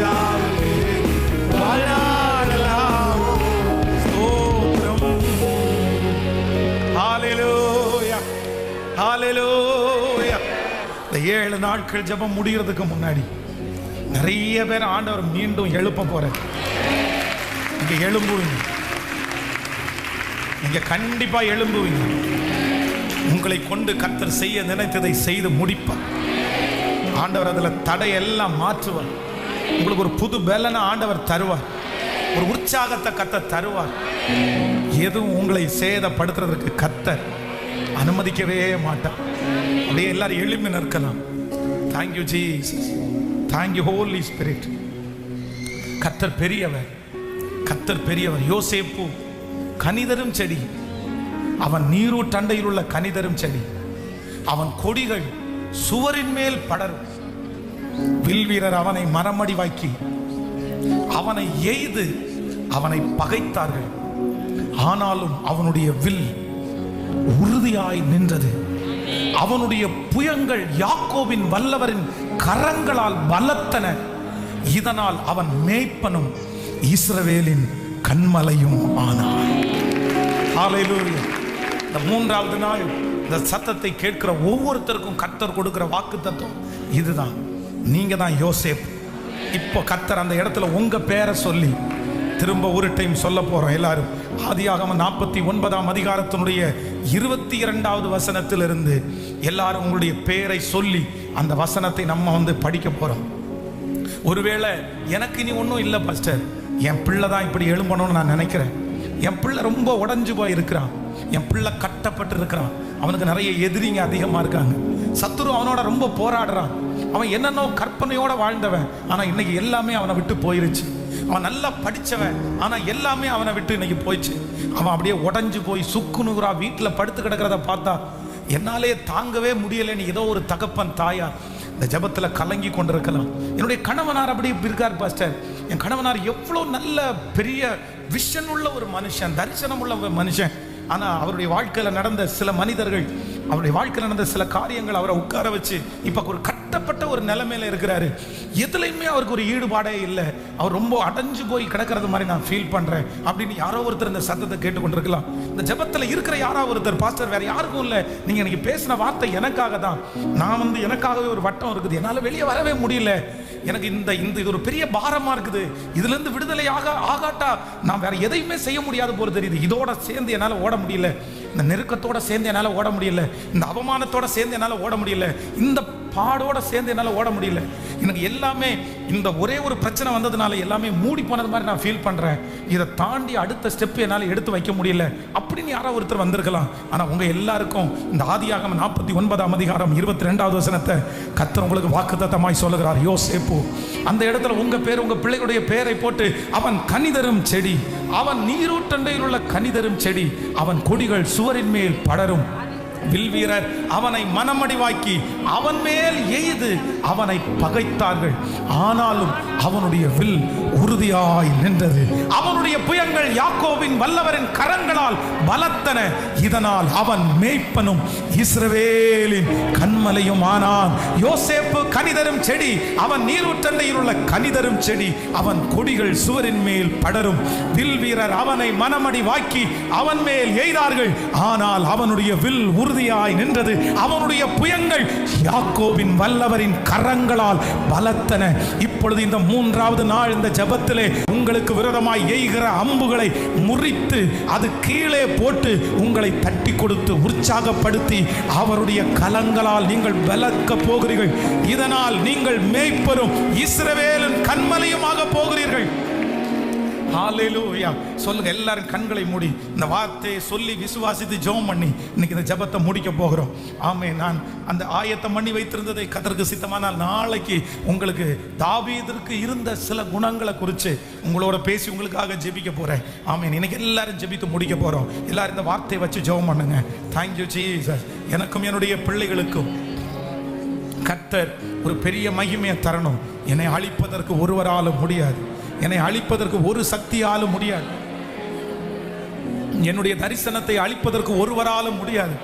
கர்த்தாவே வாழ்நாளெல்லாம் ஸ்தோத்திரம். ஹல்லேலூயா, ஹல்லேலூயா. இந்த 7 நாட்கள் ஜெபம் முடிகிறதுக்கு முன்னாடி நிறைய பேர் ஆண்டவர் மீண்டும் எழுப்ப போறார். நீங்க எழும்புவீங்க, நீங்க கண்டிப்பா எழும்புவீங்க. உங்களை கொண்டு கர்த்தர் செய்ய நினைத்ததை செய்து முடிப்பார். ஆண்டவர் அதுல தடையெல்லாம் மாற்றுவார். உங்களுக்கு ஒரு புது பலனை ஆண்டவர் தருவார். ஒரு உற்சாகத்தை கர்த்தர் தருவார். எதுவும் உங்களை சேதப்படுத்துறதுக்கு கர்த்தர் அனுமதிக்கவே மாட்டார். அப்படியே எல்லாரும் எழுப்பி நிற்கலாம். Thank you Jesus, thank you Holy Spirit. கர்த்தர் பெரியவர், கர்த்தர் பெரியவர். யோசேப்பு கனிதரும் செடி, அவன் நீரூற்றண்டையில் உள்ள கனிதரும் செடி. அவன் கொடிகள் சுவரின் மேல் படரும். வில்வீரர் அவனை மரமடிவாக்கி அவனை எய்து அவனை பகைத்தார்கள். ஆனாலும் அவனுடைய வில் உறுதியாய் நின்றது. அவனுடைய புயங்கள் யாக்கோபின் வல்லவரின் கரங்களால் பலத்தன. இதனால் அவன் மேய்ப்பனும் இஸ்ரவேலின் கண்மலையும் ஆனான். ஹல்லேலூயா. இந்த 3வது நாள் இந்த சத்தத்தை கேட்கிற ஒவ்வொருத்தருக்கும் கர்த்தர் கொடுக்கிற வாக்குத்தத்தம் இதுதான். நீங்க தான் யோசேப்பு. இப்போ கர்த்தர் அந்த இடத்துல உங்க பேரை சொல்லி திரும்ப ஒரு டைம் சொல்ல போறோம் எல்லாரும். ஆதியாகமம் 49ஆம் அதிகாரத்தினுடைய 22வது வசனத்திலிருந்து எல்லாரும் உங்களுடைய பேரை சொல்லி அந்த வசனத்தை நம்ம படிக்க போறோம். ஒருவேளை எனக்கு இனி ஒன்றும் இல்லை பாஸ்டர், என் பிள்ளை தான் இப்படி எழும்பணும்னு நான் நினைக்கிறேன். என் பிள்ளை ரொம்ப உடஞ்சு போய் இருக்கிறான், என் பிள்ளை கட்டப்பட்டு இருக்கிறான், அவனுக்கு நிறைய எதிரிங்க அதிகமாக இருக்காங்க, சத்துரு அவனோட ரொம்ப போராடுறான், அவன் என்னென்னோ கற்பனையோட வாழ்ந்தவன், ஆனால் இன்னைக்கு எல்லாமே அவனை விட்டு போயிருச்சு. அவன் நல்லா படித்தவன், ஆனால் எல்லாமே அவனை விட்டு இன்னைக்கு போயிடுச்சு. அவன் அப்படியே உடஞ்சு போய் சுக்குநூறா வீட்டில் படுத்து கிடக்கிறத பார்த்தா என்னாலே தாங்கவே முடியலைன்னு ஏதோ ஒரு தகப்பன் தாயார் இந்த ஜபத்தில் கலங்கி கொண்டிருக்கலாம். என்னுடைய கணவனார் அப்படி இருக்கார் பாஸ்டர். என் கணவனார் எவ்வளோ நல்ல பெரிய விஷன் உள்ள ஒரு மனுஷன், தரிசனம் உள்ள ஒரு மனுஷன். ஆனால் அவருடைய வாழ்க்கையில் நடந்த சில மனிதர்கள், அவருடைய வாழ்க்கையில் நடந்த சில காரியங்கள் அவரை உட்கார வச்சு இப்போ ஒரு கட்டப்பட்ட ஒரு நிலைமையில இருக்கிறாரு. எதுலையுமே அவருக்கு ஒரு ஈடுபாடே இல்லை. அவர் ரொம்ப அடைஞ்சு போய் கிடக்கிறது மாதிரி நான் ஃபீல் பண்ணுறேன் அப்படின்னு யாரோ ஒருத்தர் இந்த சத்தத்தை கேட்டுக்கொண்டிருக்கலாம். இந்த ஜபத்தில் இருக்கிற யாரோ ஒருத்தர், பாஸ்டர் வேற யாருக்கும் இல்லை, நீங்கள் எனக்கு பேசின வார்த்தை எனக்காக தான், நான் எனக்காகவே ஒரு வட்டம் இருக்குது, என்னால் வெளியே வரவே முடியல, எனக்கு இது ஒரு பெரிய பாரமா இருக்குது, இதுல இருந்து விடுதலை ஆகாட்டா நான் வேற எதையுமே செய்ய முடியாது போல தெரியுது, இதோட சேர்ந்து என்னால ஓட முடியல, இந்த நெருக்கத்தோட சேர்ந்து என்னால ஓட முடியல, இந்த அவமானத்தோட சேர்ந்து என்னால ஓட முடியல, இந்த பாடோட சேர்ந்து என்னால ஓட முடியல, எனக்கு எல்லாமே இந்த ஒரே ஒரு பிரச்சனை வந்ததுனால எல்லாமே மூடி போனது மாதிரி நான் ஃபீல் பண்றேன், இதை தாண்டி அடுத்த ஸ்டெப் என்னால எடுத்து வைக்க முடியல அப்படின்னு யாரோ ஒருத்தர் வந்திருக்கலாம். ஆனா உங்க எல்லாருக்கும் இந்த ஆதியாகமம் 49ஆம் அதிகாரம் 22வது வசனத்தை கர்த்தர் உங்களுக்கு வாக்குத்தத்தமாய் சொல்லுகிறார். யோசேப்பு அந்த இடத்துல உங்க பேர், உங்க பிள்ளைகளுடைய பேரை போட்டு, அவன் கனிதரும் செடி, அவன் நீரூற்றண்டையில் உள்ள கனிதரும் செடி, அவன் கொடிகள் சுவரின் மேல் படரும், வில்வீரர் அவனை மனமடிவாக்கி அவன் மேல் எய்து அவனை பகைத்தார்கள், ஆனாலும் அவனுடைய வில் உறுதியாய் நின்றது, அவனுடைய புயங்கள் யாக்கோபின் வல்லவரின் கரங்களால் பலத்தன, இதனால் அவன் மேய்ப்பனும் இஸ்ரவேலின் கண்மலையும் ஆனான். யோசேப்பு கனிதரும் செடி, அவன் நீரூற்றண்டையில் உள்ள கனிதரும் செடி, அவன் கொடிகள் சுவரின் மேல் படரும், வில்வீரர் அவனை மனமடிவாக்கி அவன் மேல் எய்தார்கள், ஆனால் அவனுடைய வில் உறுதியாய் நின்றது, அவனுடைய புயங்கள் யாக்கோபின் வல்லவரின் கரங்களால் பலத்தன. இப்பொழுது இந்த 3வது நாள் இந்த ஜெபத்திலே உங்களுக்கு விரோதமாய் எய்கிற அம்புகளை முறித்து அது கீழே போட்டு உங்களை தட்டி கொடுத்து உற்சாகப்படுத்தி அவருடைய கலங்களால் நீங்கள் பலக்க போகிறீர்கள். இதனால் நீங்கள் மேய்ப்பரும் இஸ்ரவேலின் கண்மலையுமாக போகிறீர்கள். ஹல்லேலூயா. சொல்லுங்க எல்லாரும் கண்களை மூடி இந்த வார்த்தையை சொல்லி விசுவாசித்து ஜெபம் பண்ணி இன்னைக்கு இந்த ஜெபத்தை முடிக்க போகிறோம். ஆமென். நான் அந்த ஆயத்தம் பண்ணி வைத்திருந்ததை கர்த்தருக்கு சித்தமானால் நாளைக்கு உங்களுக்கு தாவீதிற்கு இருந்த சில குணங்களை குறித்து உங்களோட பேசி உங்களுக்காக ஜெபிக்க போறேன். ஆமென். இன்னைக்கு எல்லாரும் ஜெபித்து முடிக்க போறோம். எல்லாரும் இந்த வார்த்தையை வச்சு ஜெபம் பண்ணுங்க. Thank you Jesus. எனக்கும் என்னுடைய பிள்ளைகளுக்கும் கர்த்தர் ஒரு பெரிய மகிமையை தரணும். என்னை அழிப்பதற்கு ஒருவராலும் முடியாது, என்னை அழிப்பதற்கு ஒரு சக்தியாலும் முடியாது, என்னுடைய தரிசனத்தை அழிப்பதற்கு ஒருவராலும் முடியாது,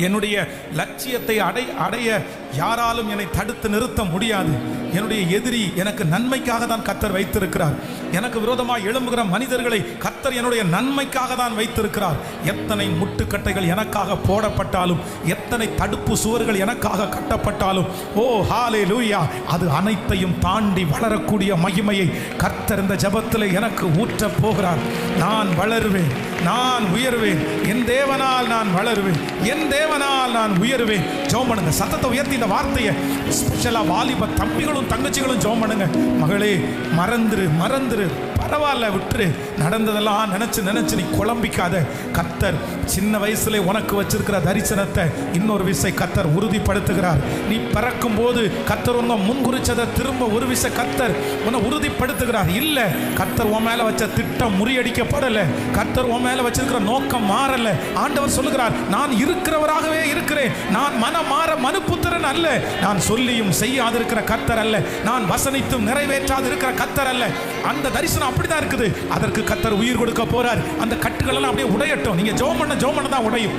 என்னுடைய லட்சியத்தை அடைய யாராலும் என்னை தடுத்து நிறுத்த முடியாது. என்னுடைய எதிரி எனக்கு நன்மைக்காக தான் கர்த்தர் வைத்திருக்கிறார். எனக்கு விரோதமாக எழும்புகிற மனிதர்களை கர்த்தர் என்னுடைய நன்மைக்காக தான் வைத்திருக்கிறார். எத்தனை முட்டுக்கட்டைகள் எனக்காக போடப்பட்டாலும், எத்தனை தடுப்பு சுவர்கள் எனக்காக கட்டப்பட்டாலும், ஓ ஹல்லேலூயா, அது அனைத்தையும் தாண்டி வளரக்கூடிய மகிமையை கர்த்தர் இந்த ஜெபத்தில் எனக்கு ஊற்ற போகிறார். நான் வளருவேன், நான் உயர்வேன், என் தேவனால் நான் வளருவேன், என் தேவனால் நான் உயர்வேன். ஜெபம் பண்ணுங்க, சத்தத்தை உயர்த்தி இந்த வார்த்தையை ஸ்பெஷலா வாலிப தம்பிகளும் தங்கச்சிகளும் ஜெபம் பண்ணுங்க. மகளே, மறந்துரு மறந்துரு, பரவாயில்ல, விட்டுரு. நடந்ததெல்லாம் நினைச்சு நினைச்சு நீ குழம்பிக்காத. கர்த்தர் சின்ன வயசுல உனக்கு வச்சிருக்கிற தரிசனத்தை இன்னொரு விசை கர்த்தர் உறுதிப்படுத்துகிறார். நீ பிறக்கும் போது கர்த்தர் உன்னை முன்குறிச்சதை திரும்ப ஒரு விசை கர்த்தர் உன்னை உறுதிப்படுத்துகிறார். இல்ல, கர்த்தர் உன் மேல வச்ச திட்டம் முறியடிக்கப்படல, கர்த்தர் உன் மேல வச்சிருக்கிற நோக்கம் மாறல. ஆண்டவர் சொல்லுகிறார், நான் இருக்கிறவராகவே இருக்கிறேன். நான் மனம் மாற மனுப்புத்திரன் அல்ல, நான் சொல்லியும் செய்யாதிருக்கிற கர்த்தர் அல்ல, நான் வசனித்தும் நிறைவேற்றாது இருக்கிற கர்த்தர் அல்ல. அந்த தரிசனம் அப்படிதான் இருக்குது. அதற்கு கர்த்தர் உயிர் கொடுக்க போறார். அந்த கட்டுகள் எல்லாம் அப்படியே உடையட்டும். நீங்க ஜெபம் பண்ண தான் உடையும்.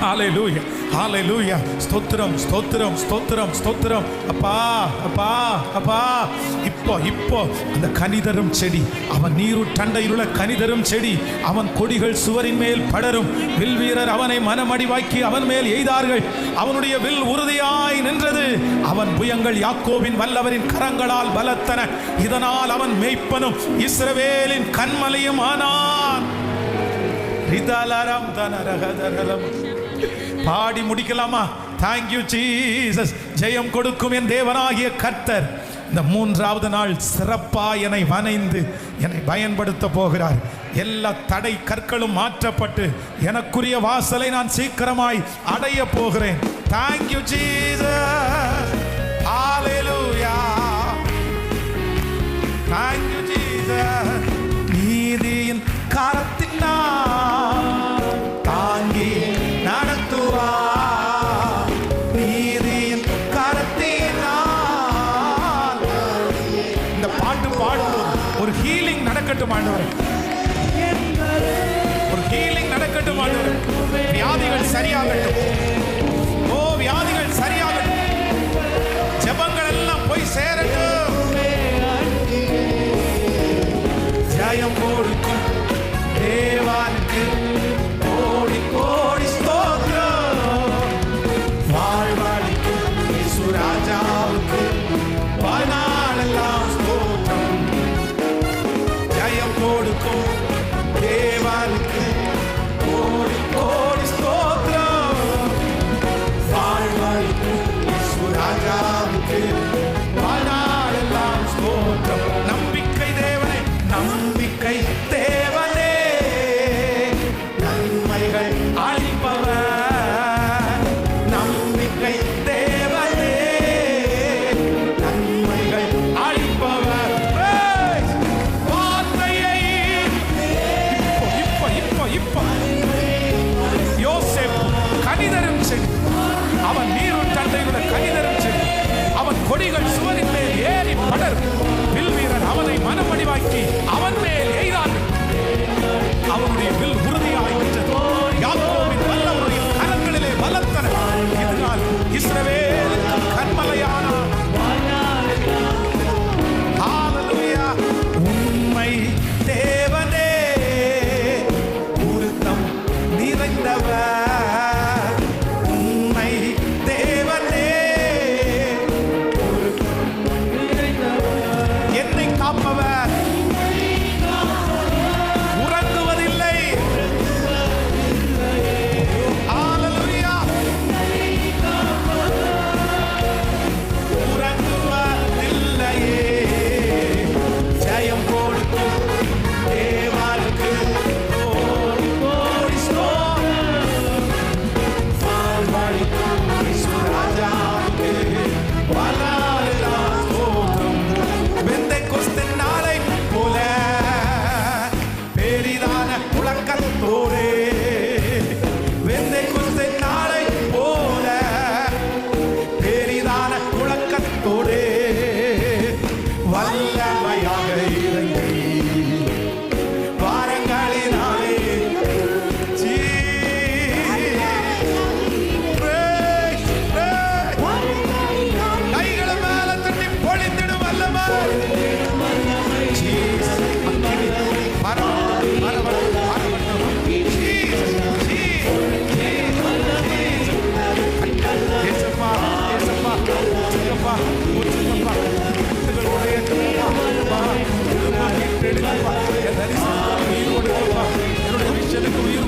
ஹல்லேலூயா, ஹல்லேலூயா. ஸ்தோத்திரம், ஸ்தோத்திரம், ஸ்தோத்திரம், ஸ்தோத்திரம். அப்பா, அப்பா, அப்பா. இப்போ அந்த கனிதரும் செடி, அவன் நீருட்டண்டையிலுள்ள கனிதரும் செடி, அவன் கொடிகள் சுவரின் மேல் படரும். வில் வீரர் அவனை மனமடிவாக்கி அவன் மேல் எய்தார்கள். அவனுடைய வில் உறுதியாய் நின்றது. அவன் புயங்கள் யாக்கோபின் வல்லவரின் கரங்களால் பலத்தன. இதனால் அவன் மேய்ப்பனும் இஸ்ரவேலின் கண்மலையும் ஆனான். பாடி முடிக்கலாமா? Thank you Jesus. ஜெயம் கொடுக்கும் என் தேவனாகிய கர்த்தர் இந்த 3வது நாள் சிறப்பா என்னை வணைந்து என்னை பயன்படுத்த போகிறார். எல்லா தடை கற்களும் மாற்றப்பட்டு எனக்குரிய வாசலை நான் சீக்கிரமாய் அடைய போகிறேன். Thank you Jesus. Hallelujah, thank you Jesus. நீதியின் கரத்தினால் தாங்கி நடத்துவா, நீதியின் கரத்தினால். இந்த பாட்டு பாடும்போது ஒரு ஹீலிங் நடக்கட்டும் ஆண்டவரே, ஒரு ஹீலிங் நடக்கட்டும் ஆண்டவரே. வியாதிகள் சரியாகட்டும், ஓ வியாதிகள் சரியாகட்டும், ஜெபங்கள் எல்லாம் போய் சேரட்டும். ஜெயம் கொடுக்கும் தேவனுக்கு கோடி கோடி ஸ்தோத்திரம். வாழ்வளிக்கும் இயேசு ராஜாவுக்கு வாழ்நாளெல்லாம் ஸ்தோத்திரம். ஜெயம் கொடுக்கும் தேவனுக்கு கோடி கோடி ஸ்தோத்திரம். வாழ்வளிக்கும் இயேசு ராஜாவுக்கு வாழ்நாளெல்லாம் ஸ்தோத்திரம். நம்பிக்கை தேவனே, நம்பிக்கை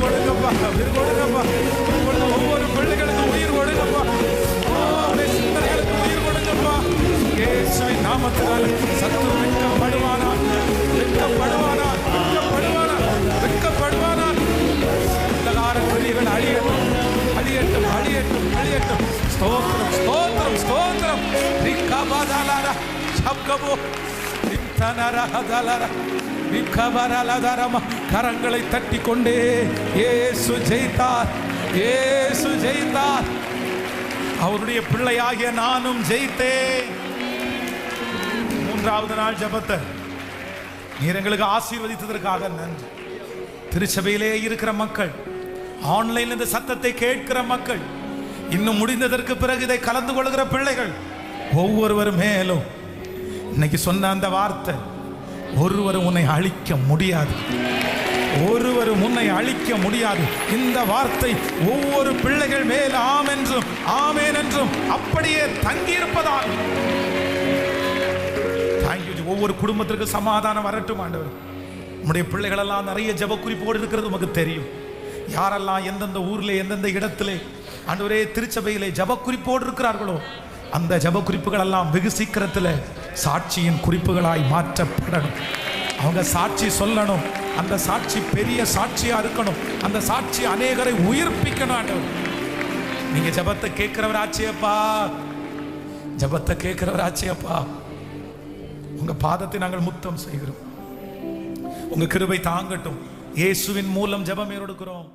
கொடுங்கப்பா, உயிர் கொடுங்கப்பா. ஒவ்வொரு பிள்ளைகளுக்கும் உயிர் கொடுங்கப்பா. சிந்தனைகளுக்கு உயிர் கொடுங்கப்பா. இயேசுவின் நாமத்தினால் சத்துரு வெட்கப்படுவானா, வெட்கப்படுவானா, வெட்கப்படுவானா, வெட்கப்படுவானா. அந்தகார கிரியைகள் அழியட்டும், அழியட்டும், அழியட்டும், அழியட்டும். ஸ்தோத்திரம், ஸ்தோத்திரம், ஸ்தோத்திரம். ரிக்கபதலர சப்கபோ ரித்தனரஹதலர ரிக்கபரலதரம. கரங்களை தட்டி கொண்டே இயேசு ஜெயித்தார், இயேசு ஜெயித்தார். அவருடைய பிள்ளையாகிய நானும் ஜெயித்தேன். மூன்றாவது நாள் ஜெபத்தை நீர் எங்களுக்கு ஆசீர்வதித்ததற்காக நன்றி. திருச்சபையிலே இருக்கிற மக்கள், ஆன்லைன்ல இந்த சத்தத்தை கேட்கிற மக்கள், இன்னும் முடிந்ததற்கு பிறகு இதை கலந்து கொள்கிற பிள்ளைகள் ஒவ்வொருவர் மேலும் இன்னைக்கு சொன்ன அந்த வார்த்தை, ஒருவரும் உன்னை அழிக்க முடியாது, ஒருவரும் உன்னை அழிக்க முடியாது. இந்த வார்த்தை ஒவ்வொரு பிள்ளைகள் மேல் ஆம் என்றும் ஆமேன் என்றும் அப்படியே தங்கியிருப்பதால் ஒவ்வொரு குடும்பத்திற்கு சமாதானம் வரட்டும் ஆண்டவர். நம்முடைய பிள்ளைகள் எல்லாம் நிறைய ஜெப குறிப்போடு இருக்கிறது நமக்கு தெரியும். யாரெல்லாம் எந்தெந்த ஊர்ல எந்தெந்த இடத்திலே ஆண்டவரே திருச்சபையிலே ஜெப குறிப்போடு இருக்கிறார்களோ அந்த ஜெப குறிப்புகள் எல்லாம் வெகு சீக்கிரத்தில் சாட்சியின் குறிப்புகளாய் மாற்றப்படணும். அவங்க சாட்சி சொல்லணும், அந்த சாட்சி பெரிய சாட்சியா இருக்கணும், அந்த சாட்சி அநேகரை உயிர்ப்பிக்கணும். ஆண்டவர் நீங்க ஜெபத்தை கேட்கிறவர் ஆச்சேப்பா, ஜெபத்தை கேட்கிறவர் ஆச்சேப்பா. உங்க பாதத்தை நாங்கள் முத்தம் செய்கிறோம். உங்க கிருபை தாங்கட்டும். இயேசுவின் மூலம் ஜெபம் ஏறெடுக்கிறோம்.